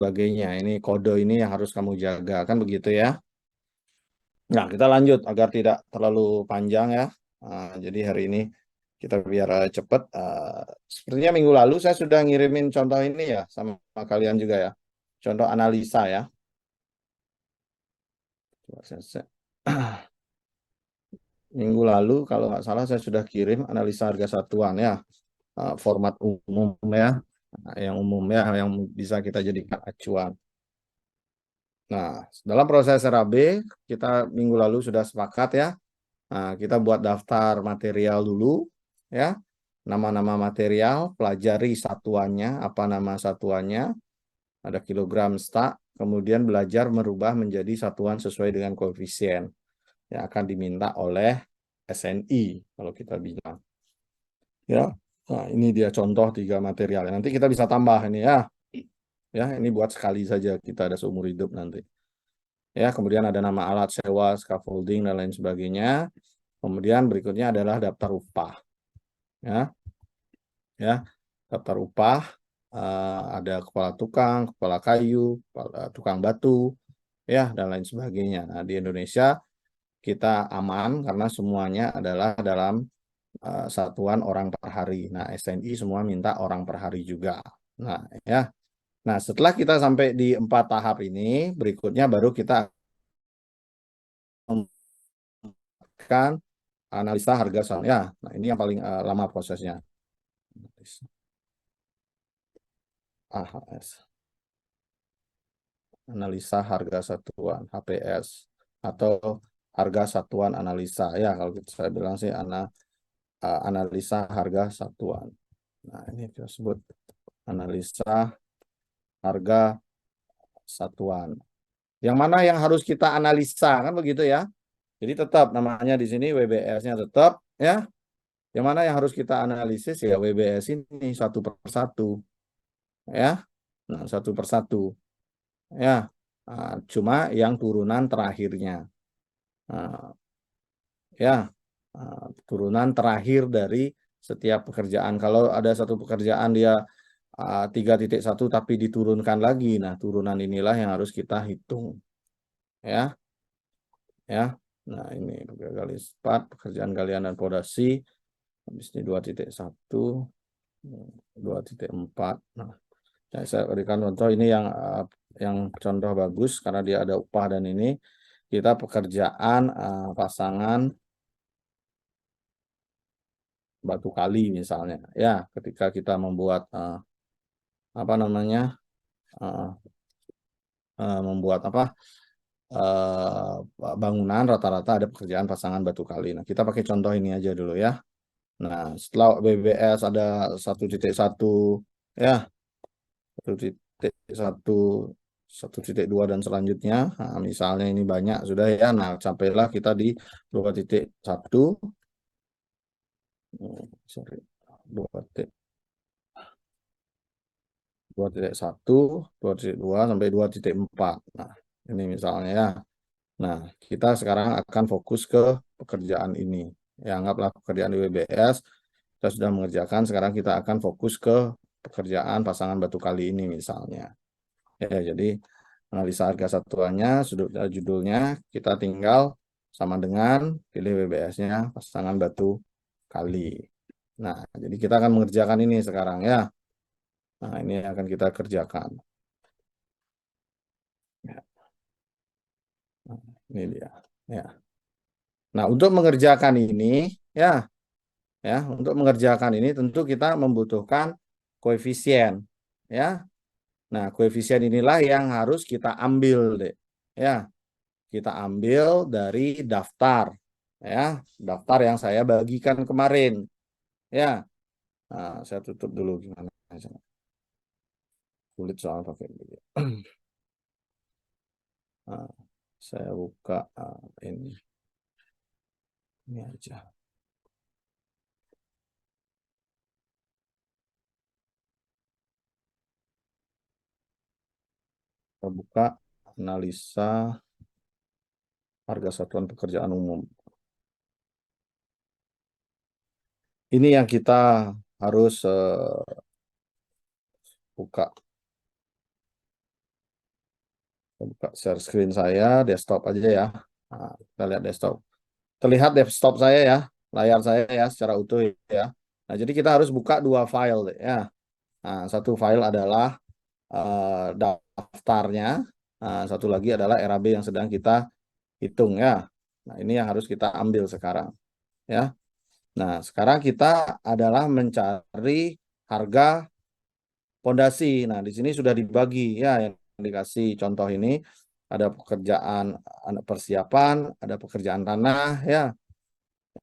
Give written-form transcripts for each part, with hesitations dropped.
sebagainya. Ini kode ini yang harus kamu jaga, kan begitu ya. Nah, kita lanjut agar tidak terlalu panjang ya. Jadi hari ini kita biar cepat. Sepertinya minggu lalu saya sudah ngirimin contoh ini ya sama kalian juga ya. Contoh analisa ya. Coba minggu lalu kalau nggak salah saya sudah kirim analisa harga satuan ya. Format umum ya. Yang umum ya, yang bisa kita jadikan acuan. Nah, dalam proses RAB, kita minggu lalu sudah sepakat ya. Nah, kita buat daftar material dulu ya. Nama-nama material, pelajari satuannya, apa nama satuannya, ada kilogram stak, kemudian belajar merubah menjadi satuan sesuai dengan koefisien yang akan diminta oleh SNI kalau kita bilang. Ya. Nah, ini dia contoh 3 material. Nanti kita bisa tambah ini ya. Ya, ini buat sekali saja, kita ada seumur hidup nanti. Ya, kemudian ada nama alat sewa, scaffolding dan lain sebagainya. Kemudian berikutnya adalah daftar upah. Ya, daftar upah, ada kepala tukang, kepala kayu, tukang batu, ya dan lain sebagainya. Nah, di Indonesia kita aman karena semuanya adalah dalam satuan orang per hari. Nah, SNI semua minta orang per hari juga. Nah, ya. Nah, setelah kita sampai di 4 tahap ini, berikutnya baru kita kan analisa harga saham ya. Nah, ini yang paling lama prosesnya. AHS. Analisa harga satuan, HPS atau harga satuan analisa ya, kalau saya bilang sih analisa harga satuan. Nah, ini kita sebut analisa harga satuan. Yang mana yang harus kita analisa kan begitu ya. Jadi tetap namanya di sini WBS-nya tetap ya. Yang mana yang harus kita analisis ya WBS ini satu per satu ya. Nah, satu per satu ya. Cuma yang turunan terakhirnya. Nah, ya, turunan terakhir dari setiap pekerjaan. Kalau ada satu pekerjaan dia 3.1 tapi diturunkan lagi, nah turunan inilah yang harus kita hitung. Ya, ya. Nah, ini kali 4 pekerjaan galian dan pondasi. Habis ini 2.1, 2.4. Nah, saya berikan contoh ini yang contoh bagus karena dia ada upah dan ini kita pekerjaan pasangan batu kali misalnya. Ya, ketika kita membuat apa namanya membuat apa bangunan rata-rata ada pekerjaan pasangan batu kali. Nah, kita pakai contoh ini aja dulu ya. Nah, setelah BBS ada 1.1 ya, 1.1, 1.2 dan selanjutnya. Nah, misalnya ini banyak sudah ya. Nah, sampailah kita di 2.1. Sorry. 2.1, 2.2 sampai 2.4. Nah, ini misalnya ya. Nah, kita sekarang akan fokus ke pekerjaan ini. Ya, anggaplah pekerjaan di WBS kita sudah mengerjakan, sekarang kita akan fokus ke pekerjaan pasangan batu kali ini misalnya. Ya, jadi analisa harga satuannya, judulnya kita tinggal sama dengan pilih WBS-nya pasangan batu kali. Nah, jadi kita akan mengerjakan ini sekarang ya. Nah, ini akan kita kerjakan. Ya, nah, ini dia. Ya. Nah, untuk mengerjakan ini, untuk mengerjakan ini tentu kita membutuhkan koefisien, ya. Nah, koefisien inilah yang harus kita ambil, deh, ya. Kita ambil dari daftar, ya, daftar yang saya bagikan kemarin, ya. Nah, saya tutup dulu gimana? Kulit soal pakai gitu. Nah, saya buka ini aja. Kita buka analisa harga satuan pekerjaan umum. Ini yang kita harus buka. Buka share screen saya, desktop aja ya. Nah, kita lihat desktop. Terlihat desktop saya ya, layar saya ya secara utuh ya. Nah, jadi kita harus buka dua file ya. Nah, satu file adalah daftarnya. Nah, satu lagi adalah RAB yang sedang kita hitung ya. Nah, ini yang harus kita ambil sekarang ya. Nah, sekarang kita adalah mencari harga pondasi. Nah, di sini sudah dibagi ya yang dikasih contoh ini ada pekerjaan persiapan, ada pekerjaan tanah ya,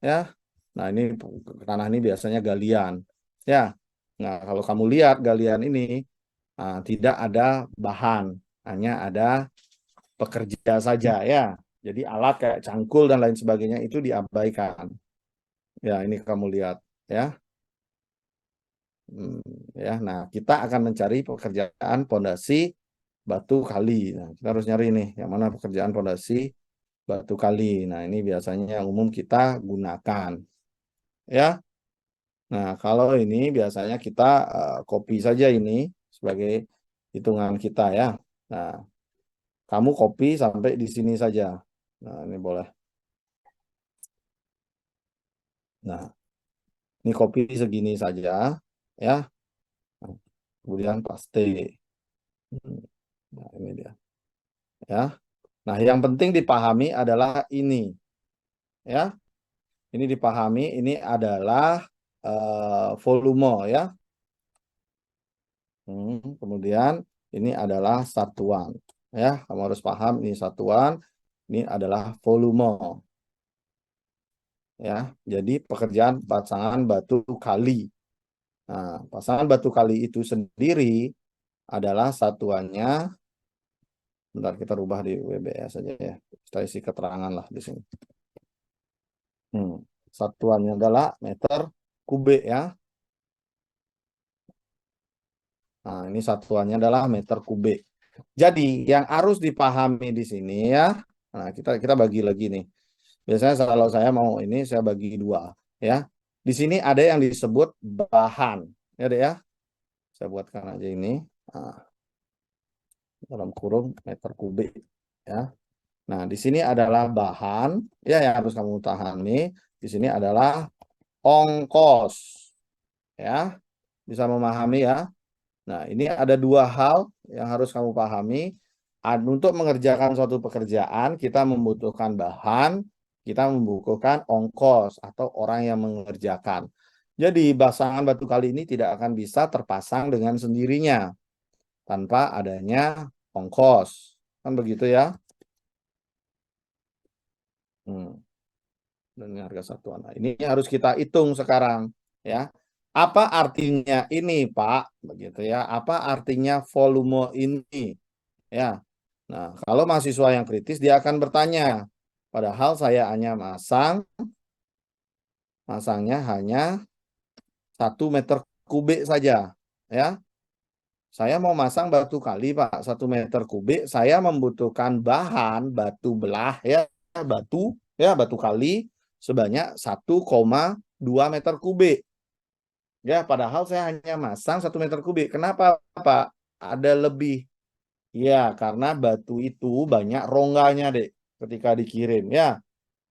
ya. Nah, ini tanah ini biasanya galian ya. Nah, kalau kamu lihat galian ini tidak ada bahan, hanya ada pekerja saja ya. Jadi alat kayak cangkul dan lain sebagainya itu diabaikan. Ya, ini kamu lihat ya. Hmm, ya, nah kita akan mencari pekerjaan pondasi batu kali. Nah, kita harus nyari nih yang mana pekerjaan pondasi batu kali. Nah, ini biasanya yang umum kita gunakan. Ya, nah kalau ini biasanya kita copy saja ini sebagai hitungan kita ya. Nah, kamu copy sampai di sini saja. Nah, ini boleh. Nah, ini copy segini saja ya. Nah, kemudian paste. Nah, ini dia. Ya. Nah, yang penting dipahami adalah ini, ya. Ini dipahami, ini adalah volume, ya. Kemudian ini adalah satuan, ya. Kamu harus paham ini satuan, ini adalah volume, ya. Jadi pekerjaan pasangan batu kali. Nah, pasangan batu kali itu sendiri adalah satuannya. Bentar kita rubah di WBS saja ya. Kita isi keterangan lah di sini. Satuannya adalah meter kubik ya. Nah, ini satuannya adalah meter kubik. Jadi yang harus dipahami di sini ya. Nah, kita bagi lagi nih. Biasanya kalau saya mau ini saya bagi dua ya. Di sini ada yang disebut bahan. Ya deh ya. Saya buatkan aja ini. Nah, dalam kurung meter kubik ya. Nah, di sini adalah bahan ya yang harus kamu pahami. Di sini adalah ongkos ya. Bisa memahami ya. Nah, ini ada dua hal yang harus kamu pahami. Untuk mengerjakan suatu pekerjaan, kita membutuhkan bahan, kita membutuhkan ongkos atau orang yang mengerjakan. Jadi, pasangan batu kali ini tidak akan bisa terpasang dengan sendirinya tanpa adanya ongkos. Kan begitu ya? Dan harga satuan. Nah, ini harus kita hitung sekarang ya. Apa artinya ini, Pak? Begitu ya. Apa artinya volume ini? Ya. Nah, kalau mahasiswa yang kritis dia akan bertanya. Padahal saya hanya masangnya hanya 1 meter kubik saja. Ya. Saya mau masang batu kali, Pak, 1 meter kubik. Saya membutuhkan bahan batu belah ya, batu kali sebanyak 1,2 meter kubik. Ya, padahal saya hanya masang 1 meter kubik. Kenapa, Pak? Ada lebih. Ya, karena batu itu banyak rongganya, Dek, ketika dikirim. Ya,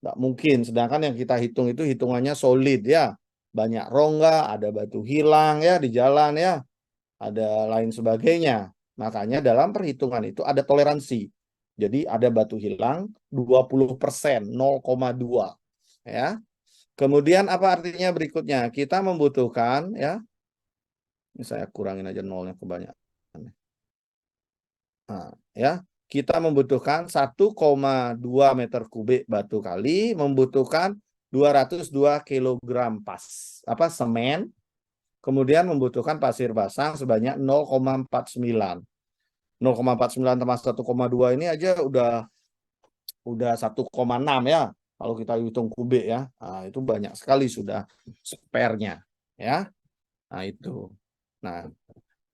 nggak mungkin. Sedangkan yang kita hitung itu hitungannya solid, ya. Banyak rongga, ada batu hilang, ya, di jalan, ya. Ada lain sebagainya. Makanya dalam perhitungan itu ada toleransi. Jadi ada batu hilang 20%, 0,2. Ya. Kemudian apa artinya berikutnya? Kita membutuhkan, ya. Ini saya kurangin aja nolnya kebanyakan. Nah, ya, kita membutuhkan 1,2 meter kubik batu kali, membutuhkan 202 kilogram semen, kemudian membutuhkan pasir basah sebanyak 0,49. 0,49 tambah 1,2 ini aja udah 1,6 ya. Kalau kita hitung kubik ya. Nah, itu banyak sekali sudah spare-nya ya. Nah, itu. Nah,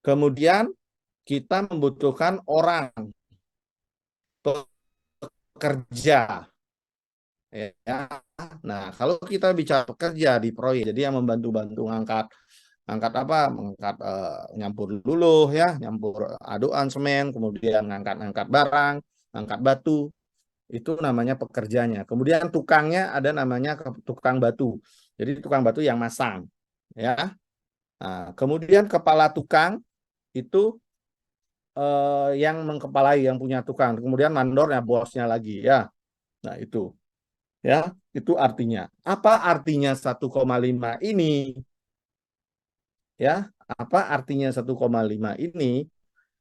kemudian kita membutuhkan orang pekerja ya. Nah, kalau kita bicara pekerja di proyek, jadi yang membantu-bantu ngangkat Angkat apa? Mengangkat nyampur luluh ya, nyampur aduan semen, kemudian ngangkat-ngangkat barang, angkat batu. Itu namanya pekerjanya. Kemudian tukangnya ada namanya tukang batu. Jadi tukang batu yang masang ya. Nah, kemudian kepala tukang itu yang mengkepalai, yang punya tukang. Kemudian mandornya, bosnya lagi ya. Nah, itu ya, itu artinya. Apa artinya 1,5 ini? Ya, apa artinya 1,5 ini?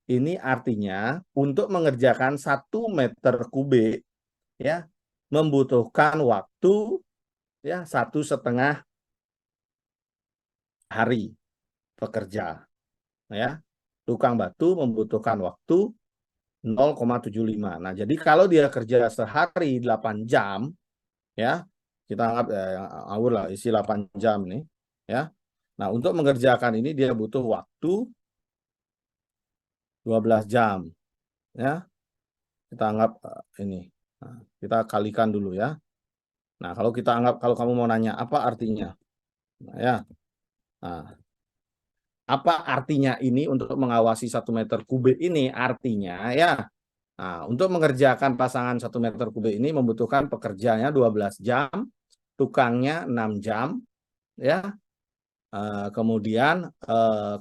Ini artinya untuk mengerjakan 1 meter kubik ya membutuhkan waktu ya 1,5 hari bekerja ya. Tukang batu membutuhkan waktu 0,75. Nah, jadi kalau dia kerja sehari 8 jam ya, kita anggap ngawur lah isi 8 jam nih ya. Nah, untuk mengerjakan ini dia butuh waktu 12 jam ya. Kita anggap ini. Nah, kita kalikan dulu ya. Nah, kalau kita anggap, kalau kamu mau nanya apa artinya? Nah, ya. Nah, apa artinya ini untuk mengawasi 1 meter kubik ini? Artinya ya, nah, untuk mengerjakan pasangan 1 meter kubik ini membutuhkan pekerjanya 12 jam, tukangnya 6 jam, ya. Kemudian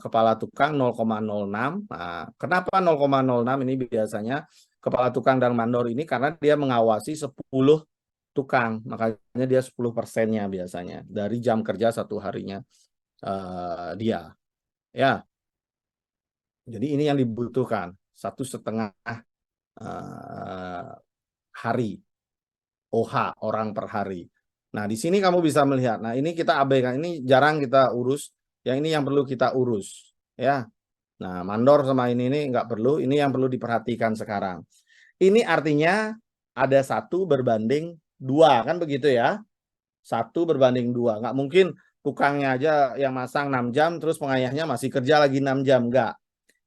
kepala tukang 0,06. Nah, kenapa 0,06 ini biasanya kepala tukang dan mandor ini? Karena dia mengawasi 10 tukang, makanya dia 10%-nya biasanya dari jam kerja 1 harinya dia. Ya, jadi ini yang dibutuhkan 1,5 hari OH orang per hari. Nah, di sini kamu bisa melihat. Nah, ini kita abaikan. Ini jarang kita urus. Yang ini yang perlu kita urus. Ya. Nah, mandor sama ini nggak perlu. Ini yang perlu diperhatikan sekarang. Ini artinya ada 1:2. Kan begitu ya. 1:2. Nggak mungkin tukangnya aja yang masang 6 jam, terus pengayahnya masih kerja lagi 6 jam. Nggak.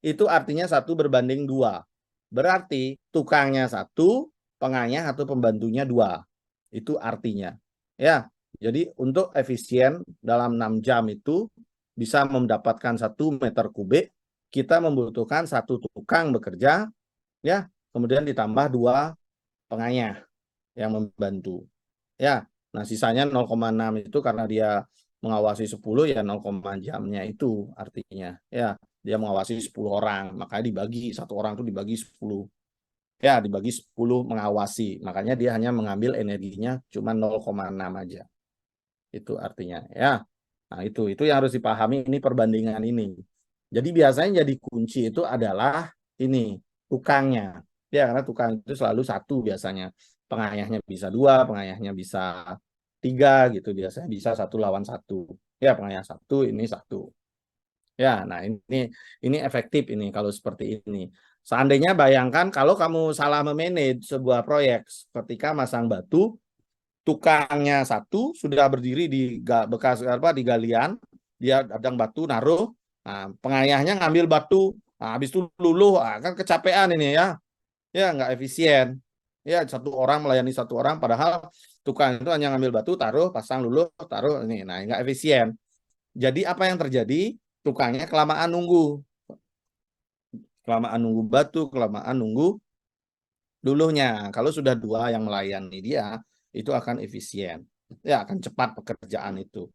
Itu artinya 1:2. Berarti tukangnya 1, pengayah atau pembantunya 2. Itu artinya. Ya, jadi untuk efisien dalam 6 jam itu bisa mendapatkan 1 meter kubik, kita membutuhkan 1 tukang bekerja, ya, kemudian ditambah 2 pengayah yang membantu. Ya, nah sisanya 0,6 itu karena dia mengawasi 10 ya 0, jamnya itu artinya. Ya, dia mengawasi 10 orang, makanya dibagi, 1 orang itu dibagi 10. Ya, dibagi 10 mengawasi. Makanya dia hanya mengambil energinya cuma 0,6 aja. Itu artinya ya. Nah, itu yang harus dipahami, ini perbandingan ini. Jadi biasanya jadi kunci itu adalah ini tukangnya. Ya, karena tukang itu selalu 1 biasanya. Pengayahnya bisa 2, pengayahnya bisa 3 gitu. Biasanya bisa 1 lawan 1. Ya, pengayah 1, ini 1. Ya, nah ini efektif ini kalau seperti ini. Seandainya bayangkan kalau kamu salah memanage sebuah proyek ketika masang batu, tukangnya 1 sudah berdiri di bekas apa di galian, dia adang batu naruh, nah, pengayahnya ngambil batu, nah, habis itu luluh, kan kecapean ini ya nggak efisien. Ya 1 orang melayani 1 orang, padahal tukang itu hanya ngambil batu, taruh, pasang luluh, taruh ini, nah nggak efisien. Jadi apa yang terjadi? Tukangnya kelamaan nunggu batu, kelamaan nunggu luluhnya. Kalau sudah 2 yang melayani dia, itu akan efisien. Ya, akan cepat pekerjaan itu.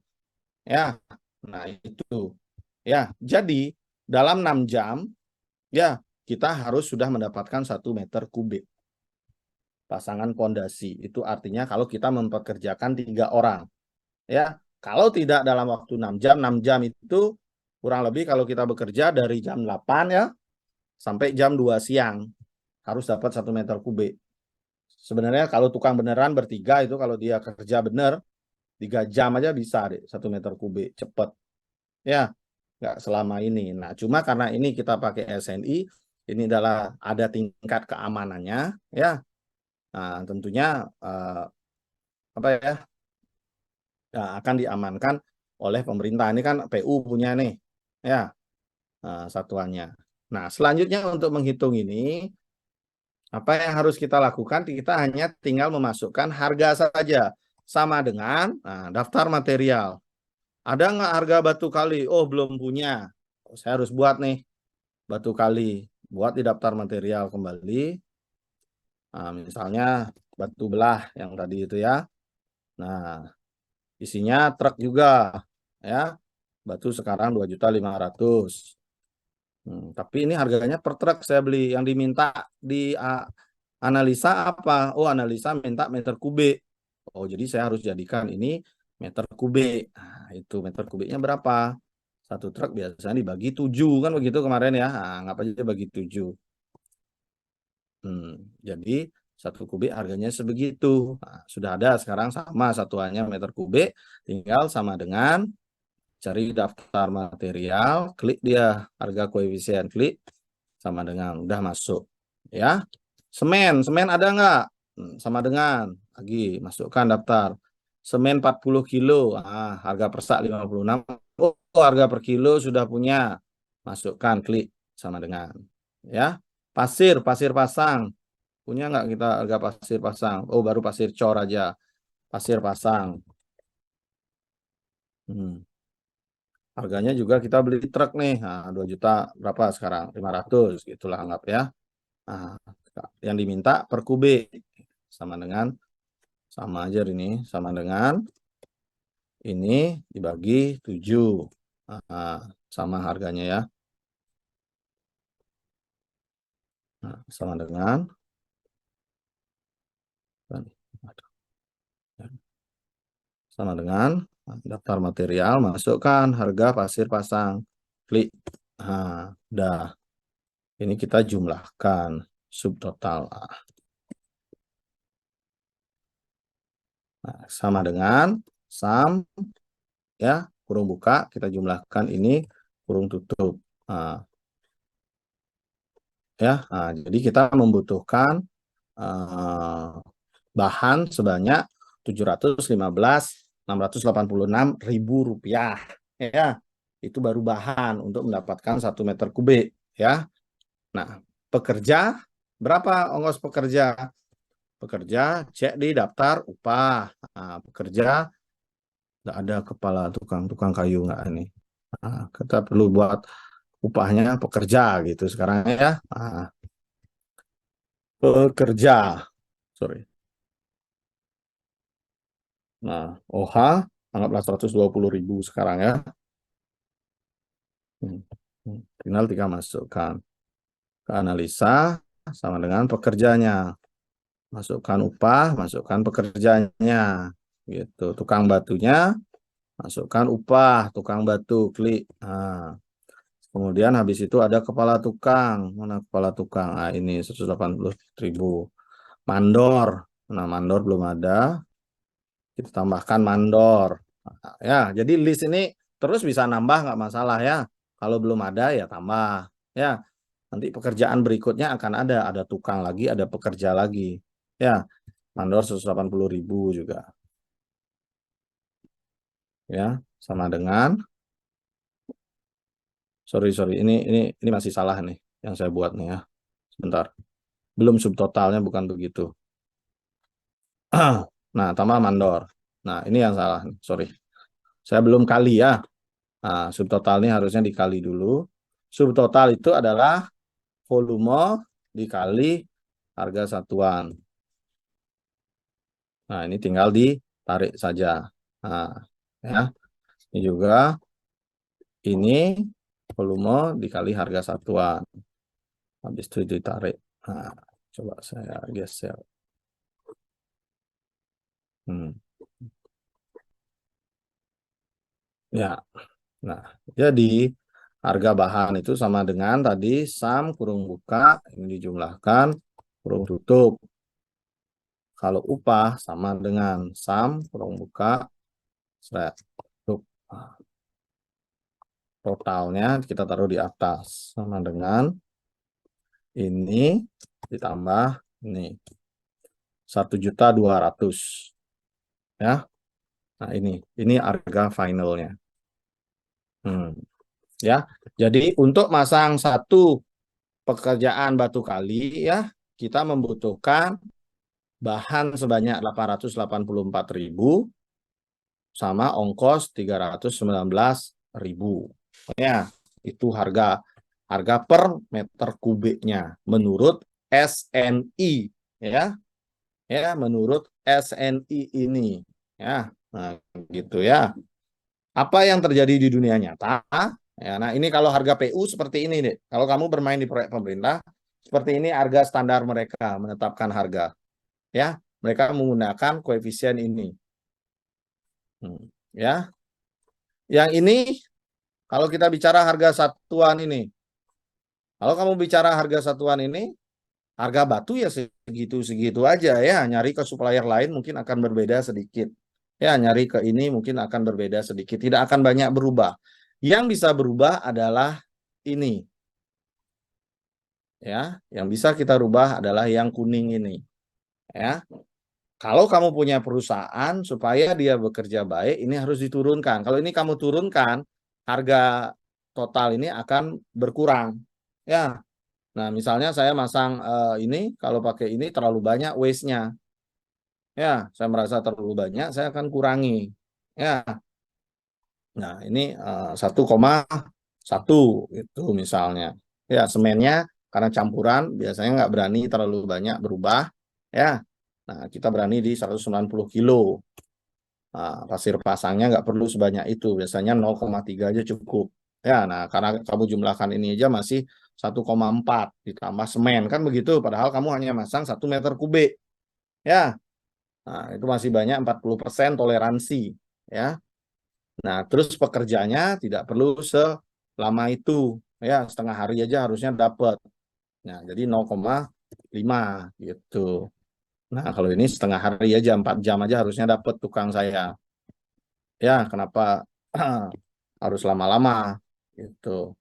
Ya, nah itu. Ya, jadi dalam 6 jam, ya kita harus sudah mendapatkan 1 meter kubik pasangan pondasi. Itu artinya kalau kita mempekerjakan 3 orang. Ya, kalau tidak dalam waktu 6 jam, 6 jam itu kurang lebih kalau kita bekerja dari jam 8 ya, sampai jam 2 siang harus dapat 1 meter kubik. Sebenarnya kalau tukang beneran bertiga itu kalau dia kerja bener 3 jam aja bisa deh 1 meter kubik cepet. Ya, nggak selama ini. Nah, cuma karena ini kita pakai SNI, ini adalah ada tingkat keamanannya, ya. Nah, tentunya apa ya, akan diamankan oleh pemerintah. Ini kan PU punya nih, ya, satuannya. Nah, selanjutnya untuk menghitung ini, apa yang harus kita lakukan? Kita hanya tinggal memasukkan harga saja, sama dengan daftar material. Ada nggak harga batu kali? Oh, belum punya. Saya harus buat nih batu kali. Buat di daftar material kembali. Nah, misalnya batu belah yang tadi itu ya. Nah, isinya truk juga ya. Batu sekarang 2.500.000. Tapi ini harganya per truk saya beli. Yang diminta di analisa apa? Oh, analisa minta meter kubik. Oh, jadi saya harus jadikan ini meter kubik. Nah, itu meter kubiknya berapa? Satu truk biasanya dibagi 7 kan begitu kemarin ya. Nah, anggap aja bagi 7. Jadi satu kubik harganya sebegitu. Nah, sudah ada sekarang sama satuannya meter kubik. Tinggal sama dengan cari daftar material, klik dia harga koefisien, klik sama dengan udah masuk. Ya, semen ada nggak? Sama dengan lagi masukkan daftar. Semen 40 kilo, harga per sak 56. Oh, harga per kilo sudah punya. Masukkan, klik sama dengan. Ya, pasir pasang. Punya nggak kita harga pasir pasang? Oh, baru pasir cor aja. Pasir pasang. Hmm. Harganya juga kita beli truk nih. Nah, 2 juta berapa sekarang? 500 gitulah anggap ya. Nah, yang diminta per kubik sama dengan sama aja ini sama dengan ini dibagi 7. Nah, sama harganya ya. Nah, sama dengan daftar material, masukkan harga pasir pasang. Klik. Nah, udah. Ini kita jumlahkan subtotal. Nah, sama dengan sum ya, kurung buka, kita jumlahkan ini kurung tutup. Nah, ya, nah, jadi kita membutuhkan bahan sebanyak 715.686.000 rupiah. Ya, itu baru bahan untuk mendapatkan 1 meter kubik. Ya, nah, pekerja berapa ongkos pekerja? Pekerja cek di daftar upah. Nah, pekerja nggak ada kepala tukang kayu nggak ini. Nah, kita perlu buat upahnya pekerja gitu sekarang ya. Nah, pekerja, sorry. Nah, OH anggaplah 120.000 sekarang ya. Tinggal tiga masukkan ke analisa sama dengan pekerjanya. Masukkan upah, masukkan pekerjanya. Gitu. Tukang batunya, masukkan upah, tukang batu, klik. Nah, kemudian habis itu ada kepala tukang. Mana kepala tukang? Nah, ini 180.000. Mandor. Nah, mandor belum ada. Kita tambahkan mandor. Nah, ya, jadi list ini terus bisa nambah nggak masalah ya. Kalau belum ada ya tambah. Ya, nanti pekerjaan berikutnya akan ada tukang lagi, ada pekerja lagi. Ya, mandor 180.000 juga. Ya, sama dengan sorry ini masih salah nih yang saya buat nih ya. Sebentar. Belum subtotalnya bukan begitu. Nah, tambah mandor. Nah, ini yang salah. Sorry. Saya belum kali ya. Nah, subtotal ini harusnya dikali dulu. Subtotal itu adalah volume dikali harga satuan. Nah, ini tinggal ditarik saja. Nah, ya. Ini juga ini volume dikali harga satuan. Habis itu ditarik. Nah, coba saya geser. Ya. Nah, jadi harga bahan itu sama dengan tadi sum kurung buka ini dijumlahkan kurung tutup. Kalau upah sama dengan sum kurung buka seret. Nah, totalnya kita taruh di atas sama dengan ini ditambah ini 1.200.000 ya. Nah, ini harga finalnya. Ya. Jadi untuk masang satu pekerjaan batu kali ya, kita membutuhkan bahan sebanyak 884.000 sama ongkos 319.000. Ya, itu harga per meter kubiknya menurut SNI, ya. Ya, menurut SNI ini, ya. Nah, gitu ya. Apa yang terjadi di dunia nyata? Ya, nah ini kalau harga PU seperti ini deh. Kalau kamu bermain di proyek pemerintah, seperti ini harga standar mereka menetapkan harga. Ya, mereka menggunakan koefisien ini. Ya, yang ini kalau kita bicara harga satuan ini, kalau kamu bicara harga satuan ini, harga batu ya segitu-segitu aja ya. Nyari ke supplier lain mungkin akan berbeda sedikit. Ya, nyari ke ini mungkin akan berbeda sedikit. Tidak akan banyak berubah. Yang bisa berubah adalah ini. Ya, yang bisa kita rubah adalah yang kuning ini. Ya. Kalau kamu punya perusahaan supaya dia bekerja baik, ini harus diturunkan. Kalau ini kamu turunkan, harga total ini akan berkurang. Ya. Nah, misalnya saya masang ini, kalau pakai ini terlalu banyak waste-nya. Ya, saya merasa terlalu banyak, saya akan kurangi. Ya. Nah, ini 1,1 itu misalnya. Ya, semennya karena campuran biasanya nggak berani terlalu banyak berubah. Ya. Nah, kita berani di 190 kilo. Nah, pasir pasangnya nggak perlu sebanyak itu, biasanya 0,3 aja cukup. Ya, nah karena kamu jumlahkan ini aja masih 1,4 ditambah semen kan begitu, padahal kamu hanya masang 1 meter kubik. Ya, nah itu masih banyak 40% toleransi. Ya, nah terus pekerjanya tidak perlu selama itu. Ya, setengah hari aja harusnya dapat. Nah, jadi 0,5 gitu. Nah, kalau ini setengah hari aja, 4 jam aja harusnya dapat tukang saya. Ya, kenapa harus lama-lama gitu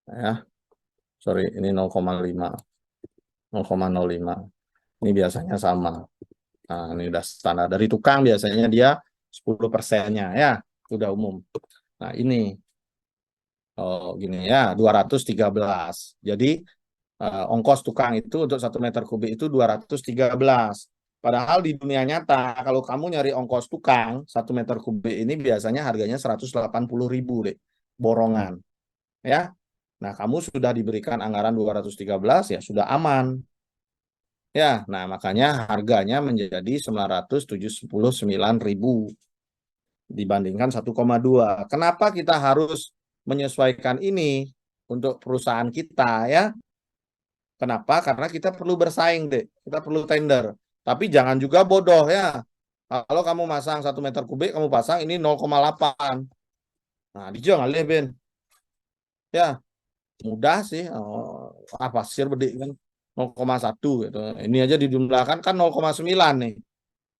ya. Sorry, ini 0,5. 0,05. Ini biasanya sama. Nah, ini udah standar dari tukang, biasanya dia 10%-nya ya, sudah umum. Nah, ini gini ya, 213. Jadi ongkos tukang itu untuk 1 meter kubik itu 213. Padahal di dunia nyata, kalau kamu nyari ongkos tukang 1 meter kubik ini biasanya harganya 180.000 deh, borongan. Ya, nah kamu sudah diberikan anggaran 213 ya sudah aman. Ya, nah makanya harganya menjadi 979.000 dibandingkan 1,2. Kenapa kita harus menyesuaikan ini untuk perusahaan kita ya? Kenapa? Karena kita perlu bersaing deh, kita perlu tender. Tapi jangan juga bodoh ya. Kalau kamu masang 1 meter kubik, kamu pasang ini 0,8. Nah, dijual nggak Ben? Ya, mudah sih. Pasir bedik kan 0,1 gitu. Ini aja dijumlahkan kan 0,9 nih.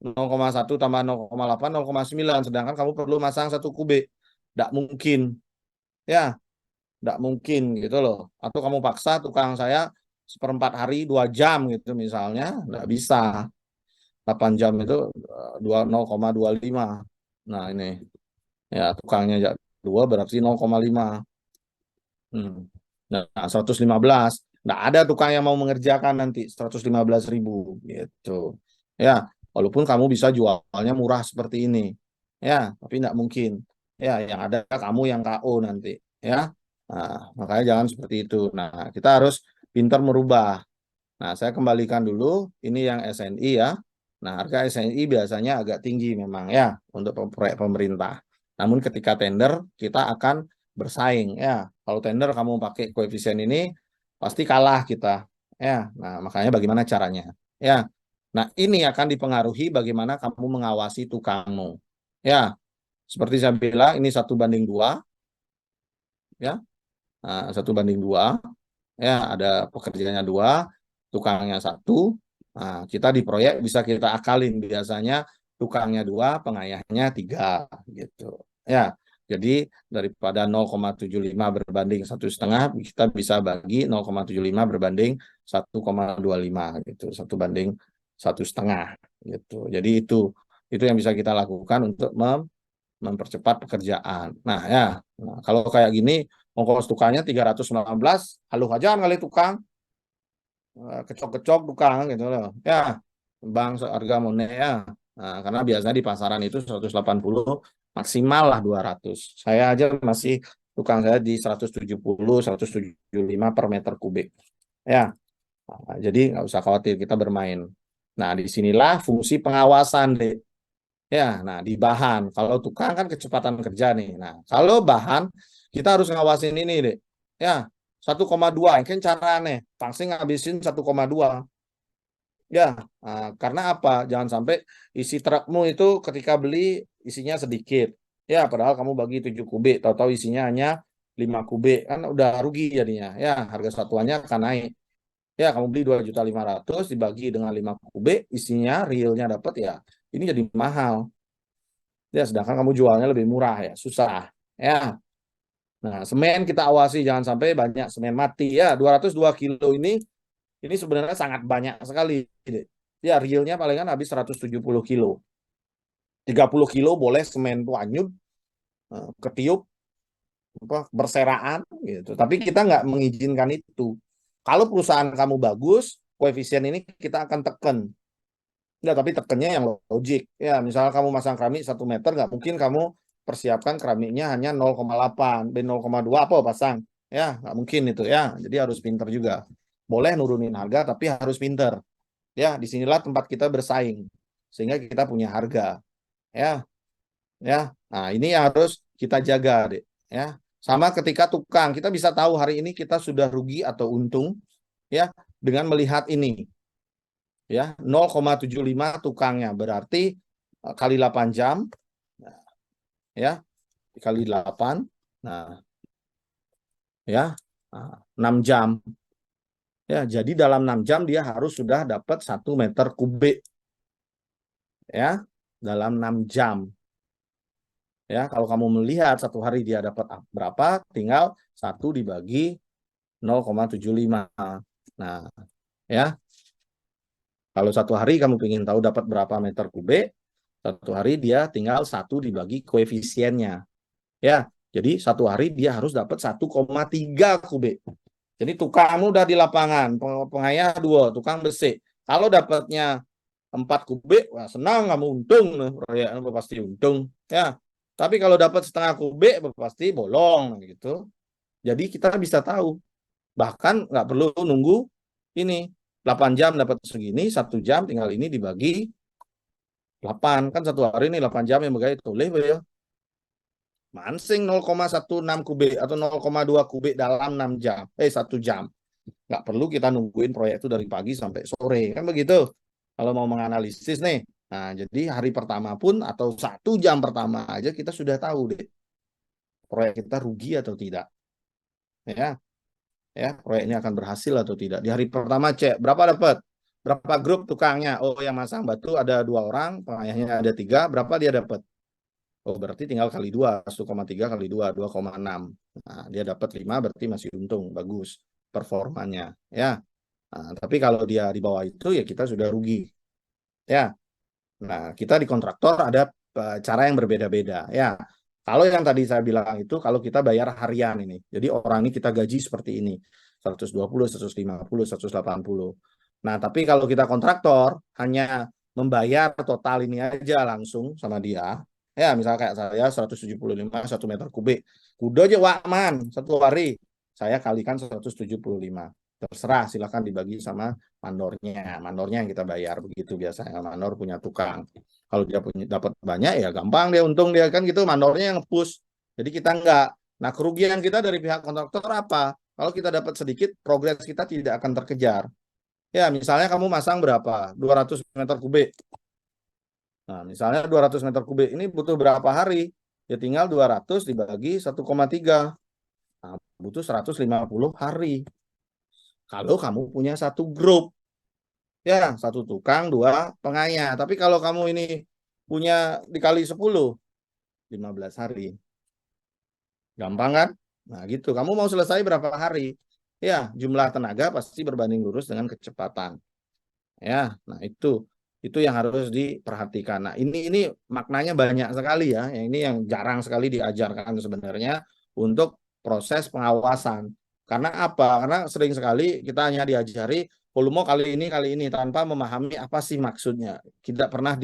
0,1 tambah 0,8 0,9. Sedangkan kamu perlu masang 1 kubik. Tidak mungkin. Ya, tidak mungkin gitu loh. Atau kamu paksa tukang saya seperempat hari 2 jam gitu misalnya, tidak bisa. 8 jam itu 0,25. Nah ini ya tukangnya 2 berarti 0,5. Nah 115. Nggak ada tukang yang mau mengerjakan nanti 115.000 gitu. Ya, walaupun kamu bisa jualnya murah seperti ini. Ya, tapi nggak mungkin. Ya, yang ada kamu yang KO nanti. Ya, nah, makanya jangan seperti itu. Nah, kita harus pintar merubah. Nah, saya kembalikan dulu. Ini yang SNI ya. Nah, harga SNI biasanya agak tinggi memang ya untuk proyek pemerintah. Namun ketika tender kita akan bersaing ya. Kalau tender kamu pakai koefisien ini pasti kalah kita. Ya. Nah, makanya bagaimana caranya? Ya. Nah, ini akan dipengaruhi bagaimana kamu mengawasi tukangmu. Ya. Seperti saya bilang ini 1:2 ya. Nah, 1:2 ya, ada pekerjaannya 2, tukangnya 1. Nah, kita di proyek bisa kita akalin, biasanya tukangnya 2, pengayahnya 3 gitu. Ya, jadi daripada 0,75 berbanding 1,5, kita bisa bagi 0,75 berbanding 1,25 gitu, 1:1,5 gitu. Jadi itu yang bisa kita lakukan untuk mempercepat pekerjaan. Nah ya, nah, kalau kayak gini ongkos tukangnya 319, haluh aja kali tukang, kecok-kecok tukang gitu loh. Ya, bang harga monet ya. Nah, karena biasanya di pasaran itu 180 maksimal lah 200. Saya aja masih tukang saya di 170, 175 per meter kubik. Ya, nah, jadi nggak usah khawatir kita bermain. Nah, disinilah fungsi pengawasan, deh. Ya, nah di bahan. Kalau tukang kan kecepatan kerja nih. Nah, kalau bahan kita harus ngawasin ini, deh. Ya, 1,2. Kan cara aneh. Pasti ngabisin 1,2. Ya, karena apa? Jangan sampai isi trukmu itu ketika beli isinya sedikit. Ya, padahal kamu bagi 7 kubik, tahu-tahu isinya hanya 5 kubik. Kan udah rugi jadinya. Ya, harga satuannya akan naik. Ya, kamu beli 2.500.000 dibagi dengan 5 kubik, isinya realnya dapat ya. Ini jadi mahal. Ya, sedangkan kamu jualnya lebih murah ya, susah. Ya. Nah, semen kita awasi jangan sampai banyak semen mati. Ya, 202 kilo ini sebenarnya sangat banyak sekali. Ya, realnya palingan habis 170 kilo. 30 kilo boleh semen tuh anyut, ketiup, berseraan gitu. Tapi kita nggak mengizinkan itu. Kalau perusahaan kamu bagus, koefisien ini kita akan tekan. Enggak, tapi tekennya yang logik. Ya, misalnya kamu masang keramik 1 meter, nggak mungkin kamu persiapkan keramiknya hanya 0,8, B 0,2 apa pasang. Ya, nggak mungkin itu ya. Jadi harus pinter juga. Boleh nurunin harga, tapi harus pinter. Ya, disinilah tempat kita bersaing. Sehingga kita punya harga. Ya, ya. Nah, ini yang harus kita jaga, Dek. Ya. Sama ketika tukang, kita bisa tahu hari ini kita sudah rugi atau untung ya dengan melihat ini. Ya, 0,75 tukangnya berarti kali 8 jam ya, kali 8. Nah, ya. 6 jam. Ya, jadi dalam 6 jam dia harus sudah dapat 1 meter kubik. Ya, dalam 6 jam. Ya, kalau kamu melihat satu hari dia dapat berapa, tinggal 1 dibagi 0,75. Nah, ya. Kalau satu hari kamu ingin tahu dapat berapa meter kubik, satu hari dia tinggal 1 dibagi koefisiennya. Ya, jadi satu hari dia harus dapat 1,3 kubik. Jadi tukangmu udah di lapangan, pengayah 2, tukang besi. Kalau dapatnya 4 kubik, wah senang kamu untung, proyek pasti untung. Ya, tapi kalau dapat setengah kubik, pasti bolong gitu. Jadi kita bisa tahu. Bahkan nggak perlu nunggu ini 8 jam dapat segini, 1 jam tinggal ini dibagi 8. Kan satu hari ini 8 jam yang begitu. Boleh ya. Mansing 0,16 kubik atau 0,2 kubik dalam 6 jam. 1 jam. Nggak perlu kita nungguin proyek itu dari pagi sampai sore. Kan begitu. Kalau mau menganalisis nih. Nah, jadi hari pertama pun atau 1 jam pertama aja kita sudah tahu deh. Proyek kita rugi atau tidak. Ya, proyek ini akan berhasil atau tidak. Di hari pertama cek berapa dapat, berapa grup tukangnya. Oh, yang masang batu ada 2 orang, pengayahnya ada 3, berapa dia dapat? Oh, berarti tinggal kali 2, 1,3 kali 2, 2,6. Nah, dia dapat 5, berarti masih untung, bagus performanya. Ya, nah, tapi kalau dia di bawah itu ya kita sudah rugi. Ya, nah kita di kontraktor ada cara yang berbeda-beda. Ya, kalau yang tadi saya bilang itu kalau kita bayar harian ini. Jadi orang ini kita gaji seperti ini. 120, 150, 180. Nah, tapi kalau kita kontraktor hanya membayar total ini aja langsung sama dia. Ya, misalnya kayak saya 175 1 meter kubik. Kudo aja wakman satu hari. Saya kalikan 175. Terserah, silakan dibagi sama mandornya. Mandornya yang kita bayar begitu biasanya. Mandor punya tukang. Kalau dia punya dapat banyak ya gampang dia untung dia kan gitu, mandornya yang push. Jadi kita enggak. Nah, kerugian kita dari pihak kontraktor apa? Kalau kita dapat sedikit, progres kita tidak akan terkejar. Ya, misalnya kamu masang berapa? 200 meter kubik. Nah, misalnya 200 meter kubik ini butuh berapa hari? Ya tinggal 200 dibagi 1,3. Nah, butuh 150 hari. Kalau kamu punya satu grup. Ya, satu tukang, 2 pengayah. Tapi kalau kamu ini punya dikali 10, 15 hari. Gampang kan? Nah, gitu. Kamu mau selesai berapa hari? Ya, jumlah tenaga pasti berbanding lurus dengan kecepatan. Ya, nah itu yang harus diperhatikan. Nah, ini maknanya banyak sekali ya. Ini yang jarang sekali diajarkan sebenarnya untuk proses pengawasan. Karena apa? Karena sering sekali kita hanya diajari volume kali ini tanpa memahami apa sih maksudnya. Kita pernah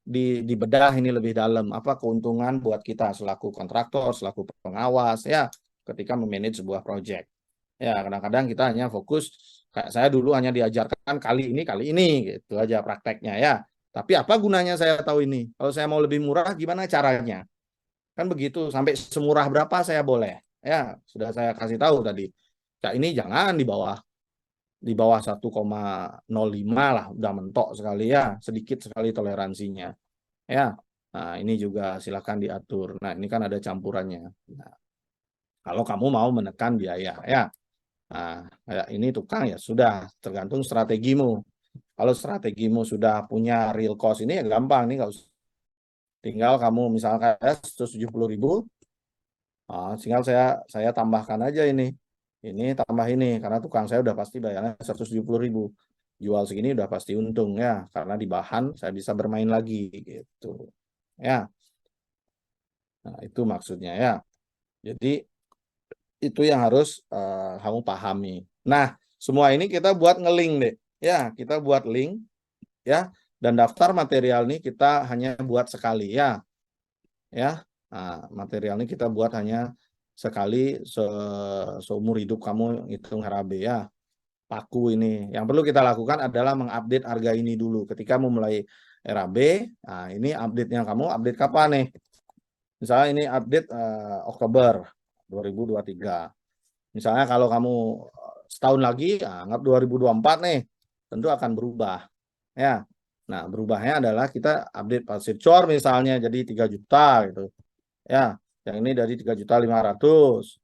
dibedah ini lebih dalam, apa keuntungan buat kita selaku kontraktor, selaku pengawas ya ketika memanage sebuah proyek. Ya, kadang-kadang kita hanya fokus, kayak saya dulu hanya diajarkan kali ini gitu aja prakteknya ya. Tapi apa gunanya saya tahu ini? Kalau saya mau lebih murah gimana caranya? Kan begitu, sampai semurah berapa saya boleh? Ya, sudah saya kasih tahu tadi. Ya, ini jangan di bawah 1,05 lah, udah mentok sekali ya, sedikit sekali toleransinya. Ya. Nah, ini juga silakan diatur. Nah, ini kan ada campurannya. Nah, kalau kamu mau menekan biaya ya. Nah, kayak ini tukang ya sudah tergantung strategimu. Kalau strategimu sudah punya real cost ini ya gampang nih, nggak usah. Tinggal kamu misalkan 170.000, tinggal saya tambahkan aja ini tambah ini karena tukang saya udah pasti bayarnya 170.000. Jual segini udah pasti untung ya karena di bahan saya bisa bermain lagi gitu. Ya, nah itu maksudnya ya. Jadi itu yang harus kamu pahami. Nah, semua ini kita buat ngelink deh. Ya, kita buat link ya, dan daftar material ini kita hanya buat sekali ya. Ya. Nah, material ini kita buat hanya sekali seumur hidup kamu hitung HRAB ya. Paku ini. Yang perlu kita lakukan adalah mengupdate harga ini dulu. Ketika memulai RAB, nah ini update-nya kamu update kapan nih? Misalnya ini update Oktober 2023. Misalnya kalau kamu setahun lagi, anggap 2024 nih, tentu akan berubah. Ya. Nah, berubahnya adalah kita update pasir cor misalnya jadi 3 juta gitu. Ya, yang ini dari 3.500.000.